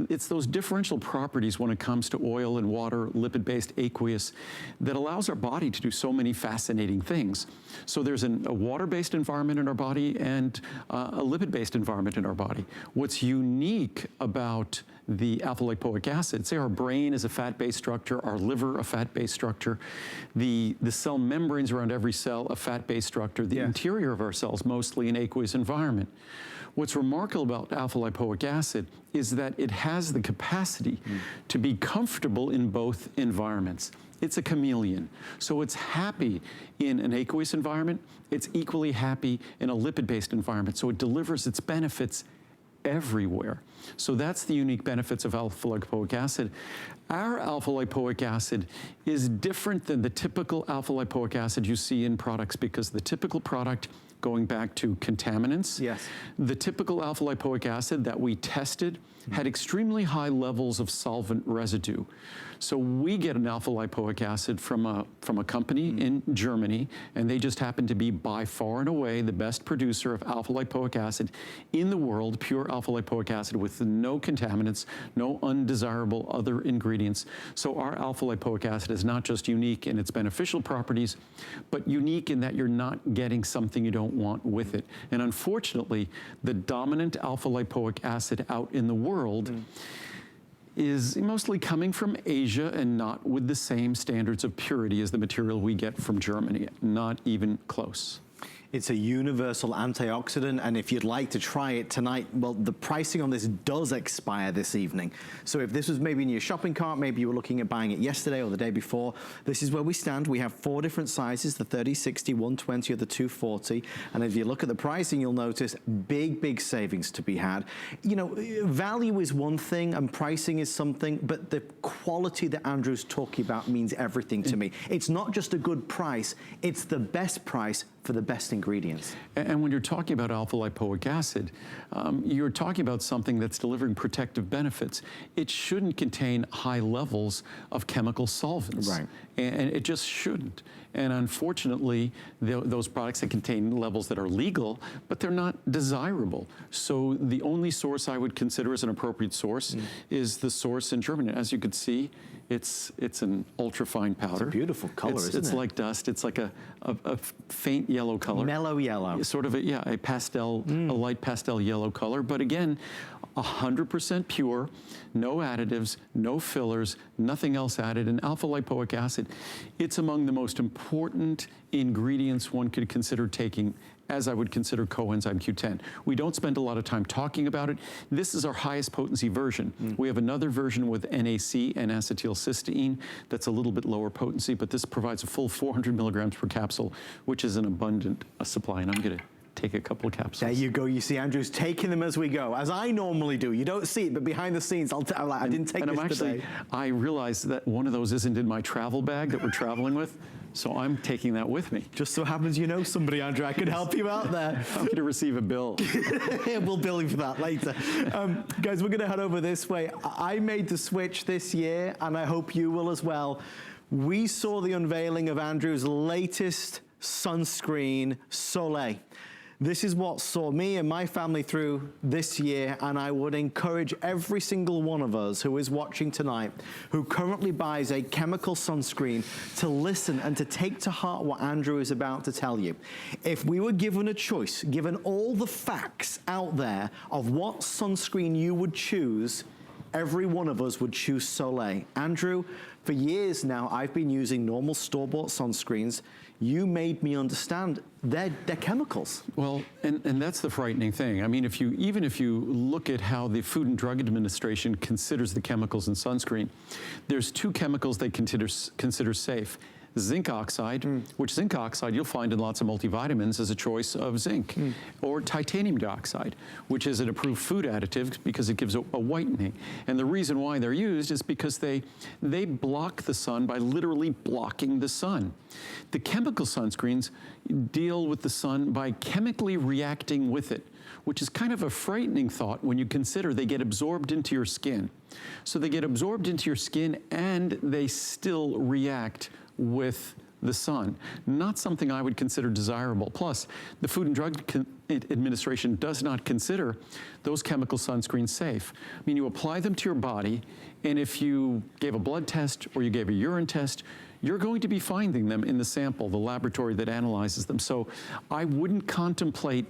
it's those differential properties when it comes to oil and water, lipid-based, aqueous, that allows our body to do so many fascinating things. So there's a water-based environment in our body and a lipid-based environment in our body. What's unique about the alpha-lipoic acid, say our brain is a fat-based structure, our liver a fat-based structure, the cell membranes around every cell a fat-based structure, the interior of our cells mostly an aqueous environment. What's remarkable about alpha-lipoic acid is that it has the capacity to be comfortable in both environments. It's a chameleon. So it's happy in an aqueous environment, it's equally happy in a lipid-based environment. So it delivers its benefits everywhere. So that's the unique benefits of alpha-lipoic acid. Our alpha-lipoic acid is different than the typical alpha-lipoic acid you see in products, because the typical product, going back to contaminants, the typical alpha-lipoic acid that we tested had extremely high levels of solvent residue. So we get an alpha-lipoic acid from a company in Germany, and they just happen to be by far and away the best producer of alpha-lipoic acid in the world, pure alpha-lipoic acid with no contaminants, no undesirable other ingredients. So our alpha-lipoic acid is not just unique in its beneficial properties, but unique in that you're not getting something you don't want with it. And unfortunately, the dominant alpha-lipoic acid out in the world is mostly coming from Asia and not with the same standards of purity as the material we get from Germany, not even close. It's a universal antioxidant, and if you'd like to try it tonight, well, the pricing on this does expire this evening. So if this was maybe in your shopping cart, maybe you were looking at buying it yesterday or the day before, this is where we stand. We have 4 different sizes, the 30, 60, 120, or the 240. And if you look at the pricing, you'll notice big savings to be had. You know, value is one thing and pricing is something, but the quality that Andrew's talking about means everything to me. It's not just a good price, it's the best price for the best ingredients. And when you're talking about alpha-lipoic acid, you're talking about something that's delivering protective benefits. It shouldn't contain high levels of chemical solvents. Right. And it just shouldn't. And unfortunately, those products that contain levels that are legal, but they're not desirable. So the only source I would consider as an appropriate source is the source in Germany. As you can see, it's an ultra-fine powder. It's a beautiful color, isn't it? It's like dust. It's like a faint yellow color. Mellow yellow. Sort of a pastel, a light pastel yellow color. But again, 100% pure, no additives, no fillers, nothing else added. And alpha-lipoic acid, it's among the most important ingredients one could consider taking, as I would consider coenzyme Q10. We don't spend a lot of time talking about it. This is our highest potency version. We have another version with NAC, N-acetylcysteine, that's a little bit lower potency, but this provides a full 400 milligrams per capsule, which is an abundant supply. And I'm gonna take a couple of capsules. There you go. You see Andrew's taking them as we go, as I normally do. You don't see it, but behind the scenes, I didn't take this today. I realized that one of those isn't in my travel bag that we're traveling with, so I'm taking that with me. Just so happens you know somebody, Andrew. I could help you out there. I'm going to receive a bill. We'll bill you for that later. Guys, we're going to head over this way. I made the switch this year, and I hope you will as well. We saw the unveiling of Andrew's latest sunscreen, Soleil. This is what saw me and my family through this year, and I would encourage every single one of us who is watching tonight, who currently buys a chemical sunscreen, to listen and to take to heart what Andrew is about to tell you. If we were given a choice, given all the facts out there of what sunscreen you would choose, every one of us would choose Soleil. Andrew, for years now, I've been using normal store-bought sunscreens. You made me understand they're chemicals. Well, and that's the frightening thing. I mean, even if you look at how the Food and Drug Administration considers the chemicals in sunscreen, there's 2 chemicals they consider safe: zinc oxide, which zinc oxide you'll find in lots of multivitamins as a choice of zinc, or titanium dioxide, which is an approved food additive because it gives a whitening. And the reason why they're used is because they block the sun by literally blocking the sun. The chemical sunscreens deal with the sun by chemically reacting with it, which is kind of a frightening thought when you consider they get absorbed into your skin. So they get absorbed into your skin and they still react with the sun. Not something I would consider desirable. Plus, the Food and Drug Administration does not consider those chemical sunscreens safe. I mean, you apply them to your body, and if you gave a blood test or you gave a urine test, you're going to be finding them in the sample, the laboratory that analyzes them. So I wouldn't contemplate,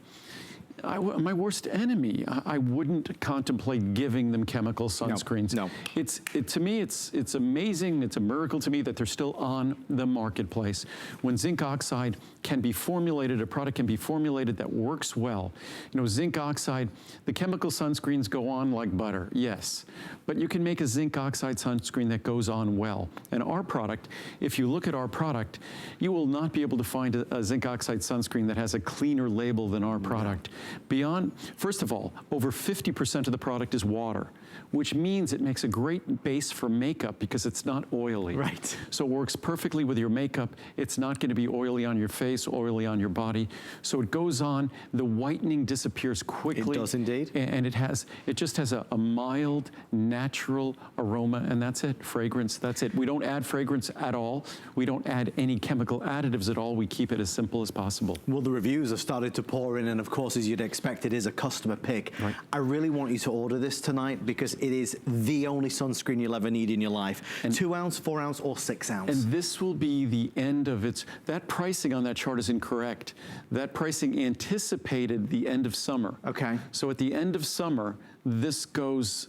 my worst enemy, I wouldn't contemplate giving them chemical sunscreens. No. To me, it's amazing, it's a miracle to me that they're still on the marketplace. When zinc oxide can be formulated, a product can be formulated that works well. You know, zinc oxide, the chemical sunscreens go on like butter, yes, but you can make a zinc oxide sunscreen that goes on well. And our product, if you look at our product, you will not be able to find a zinc oxide sunscreen that has a cleaner label than our product. Beyond, first of all, over 50% of the product is water, which means it makes a great base for makeup because it's not oily. Right. So it works perfectly with your makeup. It's not going to be oily on your face, oily on your body. So it goes on, the whitening disappears quickly. It does indeed. And it just has a mild, natural aroma, and that's it, fragrance, that's it. We don't add fragrance at all. We don't add any chemical additives at all. We keep it as simple as possible. Well, the reviews have started to pour in, and of course, as you'd expect, it is a customer pick. Right. I really want you to order this tonight because it is the only sunscreen you'll ever need in your life. And 2 ounce, 4 ounce, or 6 ounce. And this will be the end of its, that pricing on that chart is incorrect. That pricing anticipated the end of summer. Okay. So at the end of summer, this goes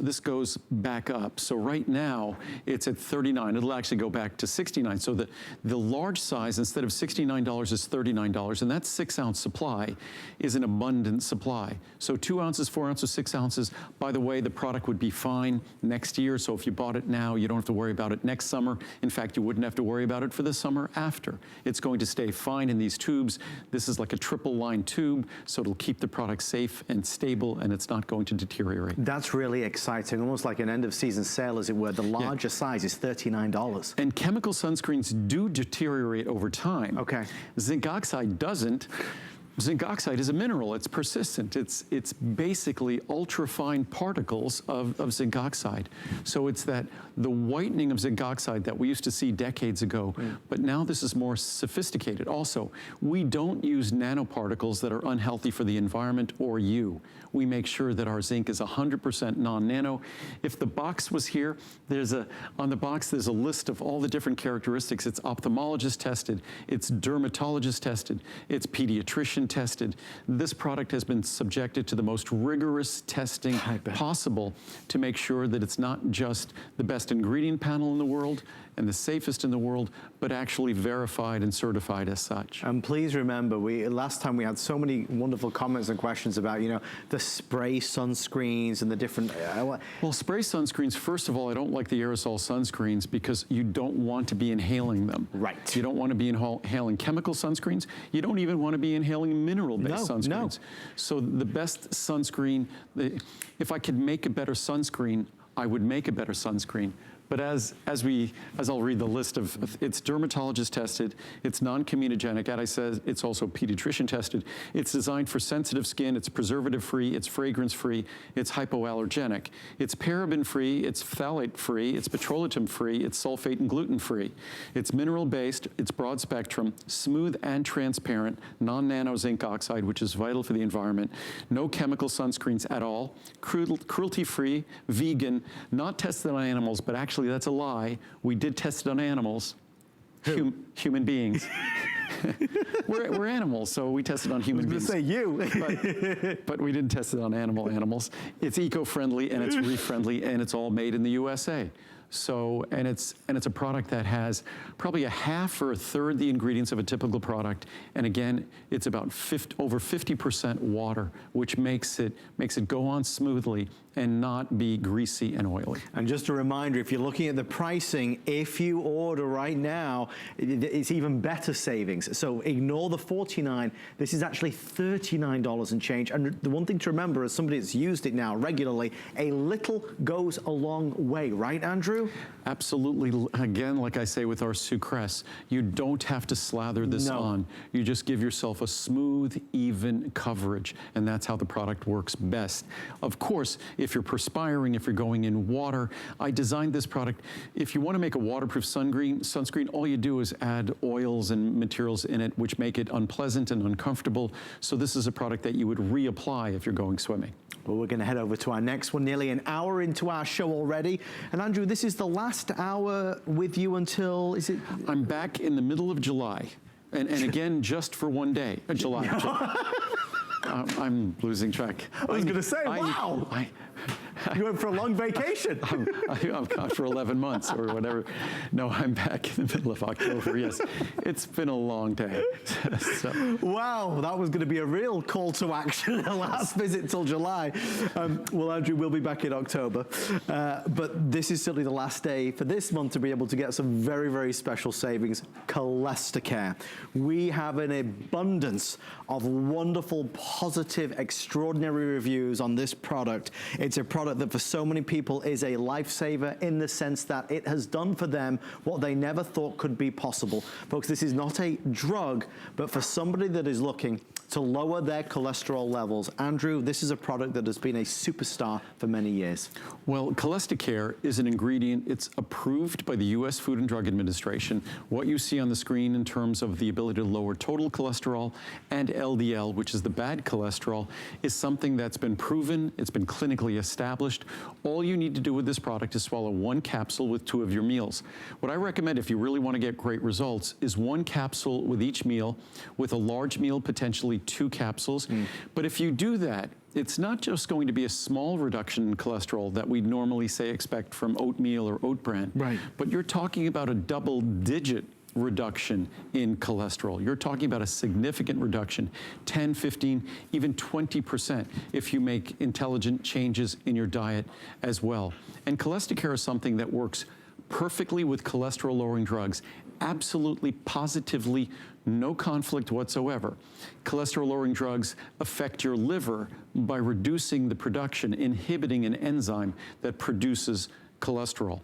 back up. So right now, it's at $39. It'll actually go back to $69. So the large size, instead of $69, is $39. And that 6 ounce supply is an abundant supply. So 2 ounces, 4 ounces, 6 ounces. By the way, the product would be fine next year. So if you bought it now, you don't have to worry about it next summer. In fact, you wouldn't have to worry about it for the summer after. It's going to stay fine in these tubes. This is like a triple line tube, so it'll keep the product safe and stable, and it's not going to deteriorate. That's really exciting, almost like an end of season sale, as it were. The larger size is $39. And chemical sunscreens do deteriorate over time. Okay. Zinc oxide doesn't. Zinc oxide is a mineral. It's persistent. It's basically ultrafine particles of zinc oxide. So it's the whitening of zinc oxide that we used to see decades ago, but now this is more sophisticated. Also, we don't use nanoparticles that are unhealthy for the environment or you. We make sure that our zinc is 100% non-nano. If the box was here, on the box there's a list of all the different characteristics. It's ophthalmologist tested, it's dermatologist tested, it's pediatrician tested. This product has been subjected to the most rigorous testing possible to make sure that it's not just the best ingredient panel in the world and the safest in the world, but actually verified and certified as such. And please remember, last time we had so many wonderful comments and questions about, you know, the spray sunscreens and the different... Well, spray sunscreens, first of all, I don't like the aerosol sunscreens because you don't want to be inhaling them. Right. You don't want to be inhaling chemical sunscreens. You don't even want to be inhaling mineral-based sunscreens. No. So the best sunscreen, if I could make a better sunscreen, I would make a better sunscreen. But as I'll read the list of, it's dermatologist tested, it's non-comedogenic, as I said, it's also pediatrician tested, it's designed for sensitive skin, it's preservative-free, it's fragrance-free, it's hypoallergenic, it's paraben-free, it's phthalate-free, it's petrolatum-free, it's sulfate and gluten-free, it's mineral-based, it's broad-spectrum, smooth and transparent, non-nano zinc oxide, which is vital for the environment, no chemical sunscreens at all, cruelty-free, vegan, not tested on animals, but actually that's a lie. We did test it on animals, human beings. We're animals, so we tested on human beings. I was going to say you. but we didn't test it on animals. It's eco-friendly and it's reef-friendly and it's all made in the USA. So, and it's a product that has probably a half or a third the ingredients of a typical product. And again, it's about over 50% water, which makes it go on smoothly and not be greasy and oily. And just a reminder, if you're looking at the pricing, if you order right now, it's even better savings. So ignore the $49. This is actually $39 and change. And the one thing to remember, as somebody that's used it now regularly, a little goes a long way, right, Andrew? Absolutely. Again, like I say with our Sucress, you don't have to slather this on. You just give yourself a smooth, even coverage, and that's how the product works best. Of course, if you're perspiring, if you're going in water, I designed this product. If you want to make a waterproof sunscreen, all you do is add oils and materials in it which make it unpleasant and uncomfortable. So this is a product that you would reapply if you're going swimming. Well, we're going to head over to our next one, nearly an hour into our show already. And Andrew, this is the last hour with you until, is it? I'm back in the middle of July. And again, just for one day, July. I'm losing track. I was going to say, wow. You went for a long vacation. I'm gone for 11 months or whatever. No, I'm back in the middle of October, yes. It's been a long day. So. Wow, that was going to be a real call to action, a last visit till July. Well, Andrew, we'll be back in October. But this is certainly the last day for this month to be able to get some very, very special savings. Cholesterol. We have an abundance of wonderful, positive, extraordinary reviews on this product. It's a product that for so many people is a lifesaver in the sense that it has done for them what they never thought could be possible. Folks, this is not a drug, but for somebody that is looking to lower their cholesterol levels, Andrew, this is a product that has been a superstar for many years. Well, Cholesterol is an ingredient. It's approved by the U.S. Food and Drug Administration. What you see on the screen in terms of the ability to lower total cholesterol and LDL, which is the bad cholesterol, is something that's been proven. It's been clinically established. All you need to do with this product is swallow one capsule with 2 of your meals. What I recommend if you really want to get great results is 1 capsule with each meal, with a large meal, potentially 2 capsules. But if you do that, it's not just going to be a small reduction in cholesterol that we normally say expect from oatmeal or oat bran, but you're talking about a double-digit reduction in cholesterol. You're talking about a significant reduction, 10, 15, even 20% if you make intelligent changes in your diet as well. And Cholesterol is something that works perfectly with cholesterol-lowering drugs, absolutely, positively, no conflict whatsoever. Cholesterol-lowering drugs affect your liver by reducing the production, inhibiting an enzyme that produces cholesterol.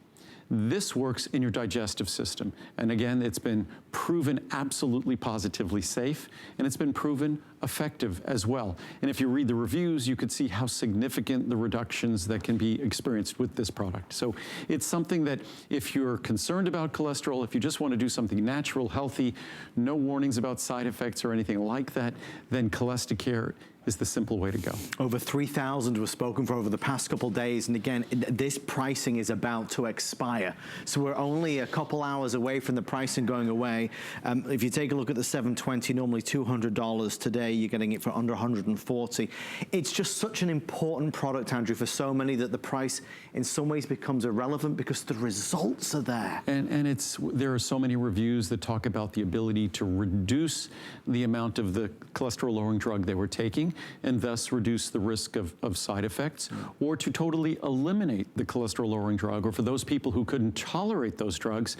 This works in your digestive system. And again, it's been proven absolutely positively safe, and it's been proven effective as well. And if you read the reviews, you could see how significant the reductions that can be experienced with this product. So it's something that if you're concerned about cholesterol, if you just want to do something natural, healthy, no warnings about side effects or anything like that, then Cholesterol is the simple way to go. Over 3,000 were spoken for over the past couple days, and again, this pricing is about to expire. So we're only a couple hours away from the pricing going away. If you take a look at the $720, normally $200, today you're getting it for under $140. It's just such an important product, Andrew, for so many that the price in some ways becomes irrelevant because the results are there. And there are so many reviews that talk about the ability to reduce the amount of the cholesterol-lowering drug they were taking, and thus reduce the risk of side effects, or to totally eliminate the cholesterol-lowering drug, or for those people who couldn't tolerate those drugs,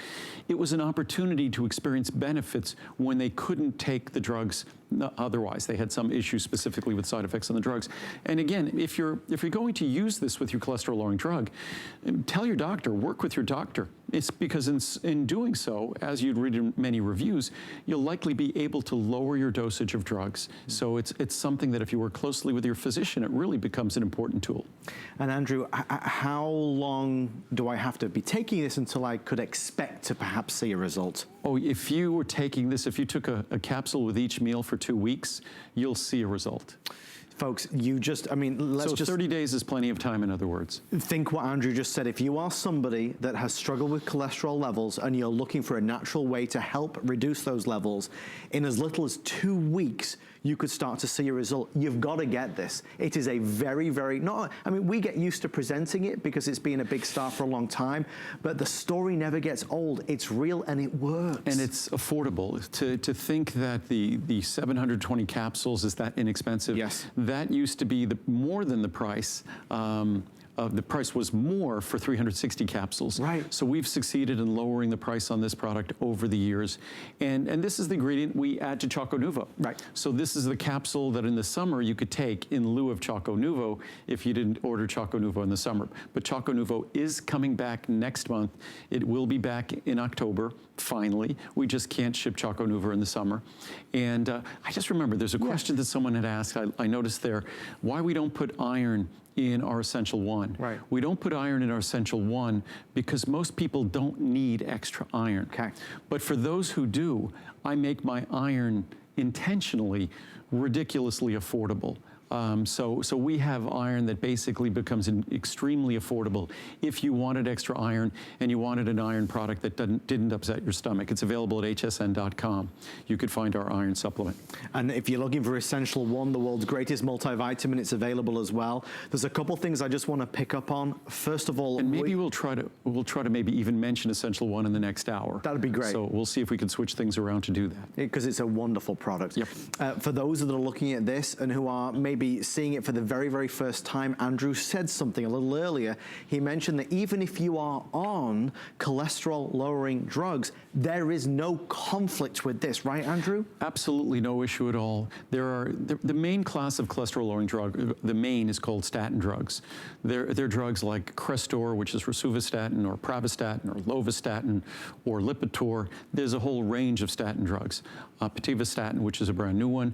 it was an opportunity to experience benefits when they couldn't take the drugs otherwise. They had some issues specifically with side effects on the drugs. And again, if you're going to use this with your cholesterol-lowering drug, tell your doctor, work with your doctor. It's because in doing so, as you'd read in many reviews, you'll likely be able to lower your dosage of drugs. So it's something that if you work closely with your physician, it really becomes an important tool. And Andrew, how long do I have to be taking this until I could expect to perhaps see a result? Oh, if you were taking this, if you took a capsule with each meal for 2 weeks, you'll see a result. Folks, let's just... 30 days is plenty of time, in other words. Think what Andrew just said. If you are somebody that has struggled with cholesterol levels and you're looking for a natural way to help reduce those levels, in as little as 2 weeks, you could start to see a result. You've got to get this. It is a very, very, I mean, we get used to presenting it because it's been a big star for a long time, but the story never gets old. It's real and it works. And it's affordable. To think that the 720 capsules is that inexpensive. Yes. That used to be more than the price. The price was more for 360 capsules. Right. So we've succeeded in lowering the price on this product over the years. And this is the ingredient we add to Choco Nuvo. Right. So this is the capsule that in the summer you could take in lieu of Choco Nuvo if you didn't order Choco Nuvo in the summer. But Choco Nuvo is coming back next month. It will be back in October, finally. We just can't ship Choco Nuvo in the summer. And I just remember there's a question that someone had asked, I noticed there, why we don't put iron in our Essential One. Right. We don't put iron in our Essential One because most people don't need extra iron. Okay. But for those who do, I make my iron intentionally ridiculously affordable. So we have iron that basically becomes extremely affordable if you wanted extra iron and you wanted an iron product that didn't upset your stomach. It's available at hsn.com. You could find our iron supplement. And if you're looking for Essential One, the world's greatest multivitamin, it's available as well. There's a couple things I just want to pick up on. First of all, and maybe we'll try to maybe even mention Essential One in the next hour. That'd be great. So we'll see if we can switch things around to do that. Because it's a wonderful product. Yep. For those that are looking at this and who are maybe seeing it for the very, very first time, Andrew said something a little earlier. He mentioned that even if you are on cholesterol-lowering drugs, there is no conflict with this, right, Andrew? Absolutely no issue at all. The main class of cholesterol-lowering drug, the main is called statin drugs. They're drugs like Crestor, which is rosuvastatin, or pravastatin, or lovastatin, or Lipitor. There's a whole range of statin drugs. Pitavastatin, which is a brand new one.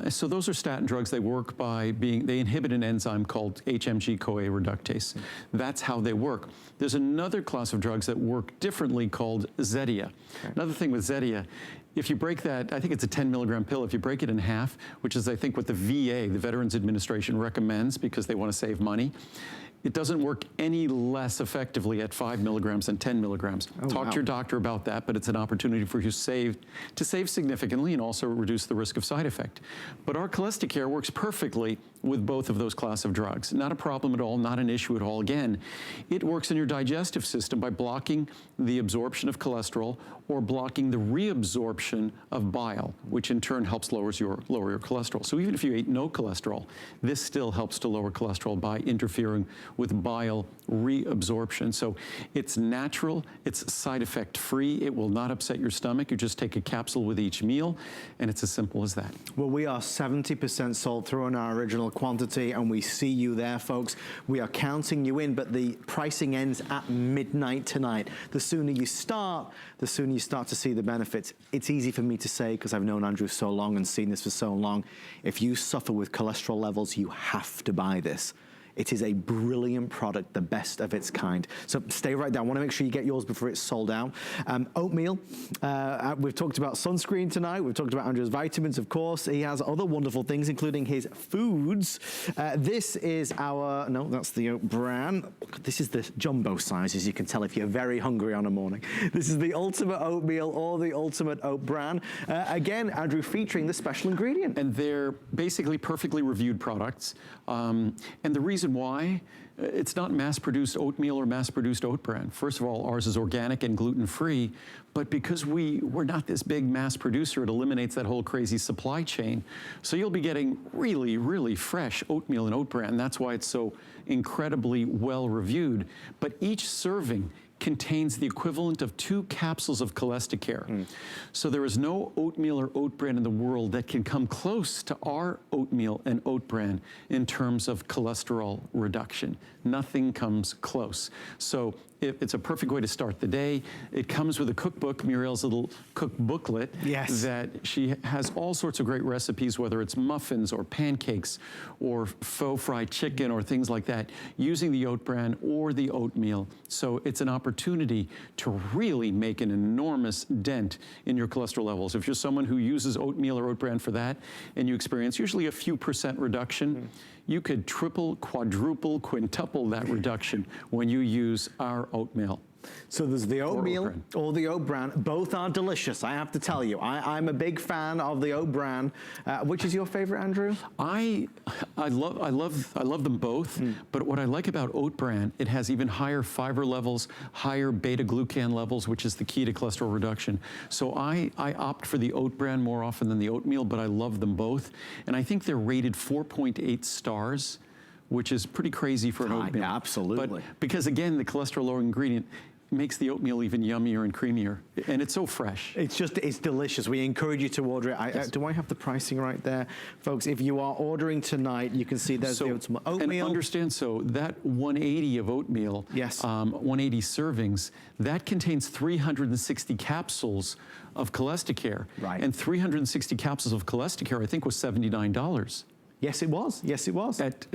So those are statin drugs. They work by they inhibit an enzyme called HMG-CoA reductase. That's how they work. There's another class of drugs that work differently called Zetia. Okay. Another thing with Zetia, if you break that, I think it's a 10 milligram pill, if you break it in half, which is I think what the VA, the Veterans Administration, recommends because they want to save money, it doesn't work any less effectively at 5 milligrams than 10 milligrams. Talk to your doctor about that, but it's an opportunity for you to save significantly and also reduce the risk of side effect. But our Cholesterol works perfectly with both of those class of drugs. Not a problem at all, not an issue at all. Again, it works in your digestive system by blocking the absorption of cholesterol or blocking the reabsorption of bile, which in turn helps lower your cholesterol. So even if you ate no cholesterol, this still helps to lower cholesterol by interfering with bile reabsorption. So it's natural, it's side effect free, it will not upset your stomach. You just take a capsule with each meal, and it's as simple as that. Well, we are 70% sold through on our original quantity, and we see you there, folks. We are counting you in, but the pricing ends at midnight tonight. The sooner you start, the sooner you start to see the benefits. It's easy for me to say, because I've known Andrew so long and seen this for so long, if you suffer with cholesterol levels, you have to buy this. It is a brilliant product, the best of its kind. So stay right there. I want to make sure you get yours before it's sold out. Oatmeal. We've talked about sunscreen tonight. We've talked about Andrew's vitamins, of course. He has other wonderful things, including his foods. This is our, no, that's the oat bran. This is the jumbo size, as you can tell if you're very hungry on a morning. This is the ultimate oatmeal or the ultimate oat bran. Again, Andrew, featuring the special ingredient. And they're basically perfectly reviewed products. And the reason why, it's not mass-produced oatmeal or mass-produced oat bran. First of all, ours is organic and gluten-free, but because we're not this big mass producer, it eliminates that whole crazy supply chain. So you'll be getting really, really fresh oatmeal and oat bran. That's why it's so incredibly well-reviewed. But each serving contains the equivalent of 2 capsules of Cholesterol. So there is no oatmeal or oat bran in the world that can come close to our oatmeal and oat bran in terms of cholesterol reduction. Nothing comes close. So it's a perfect way to start the day. It comes with a cookbook, Muriel's little cook booklet, yes, that she has all sorts of great recipes, whether it's muffins or pancakes or faux fried chicken or things like that, using the oat bran or the oatmeal. So it's an opportunity to really make an enormous dent in your cholesterol levels. If you're someone who uses oatmeal or oat bran for that, and you experience usually a few % reduction, you could triple, quadruple, quintuple that reduction when you use our oatmeal. So there's the oatmeal bran. or the oat bran. Both are delicious, I have to tell you. I'm a big fan of the oat bran. Which is your favorite, Andrew? I love them both, but what I like about oat bran, it has even higher fiber levels, higher beta-glucan levels, which is the key to cholesterol reduction. So I opt for the oat bran more often than the oatmeal, but I love them both. And I think they're rated 4.8 stars, which is pretty crazy for an oatmeal. Yeah, absolutely. But because again, the cholesterol-lowering ingredient makes the oatmeal even yummier and creamier, and it's so fresh. It's delicious. We encourage you to order it. Yes. Do I have the pricing right there? Folks, if you are ordering tonight, you can see there's the oatmeal. And understand, so that 180 of oatmeal, yes. 180 servings, that contains 360 capsules of Cholesterol. Right. And 360 capsules of Cholesterol, I think, was $79. Yes, it was. Yes, it was. At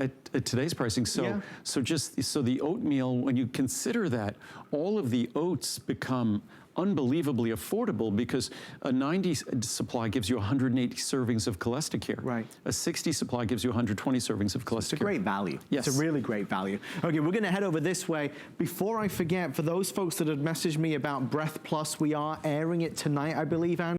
today's pricing. So, Yeah. so the oatmeal, when you consider that, all of the oats become unbelievably affordable because a 90 supply gives you 180 servings of Cholesterol. Right. A 60 supply gives you 120 servings of Cholesterol. It's a great value. Yes. It's a really great value. Okay, we're going to head over this way. Before I forget, for those folks that had messaged me about Breath Plus, we are airing it tonight, I believe, Anne.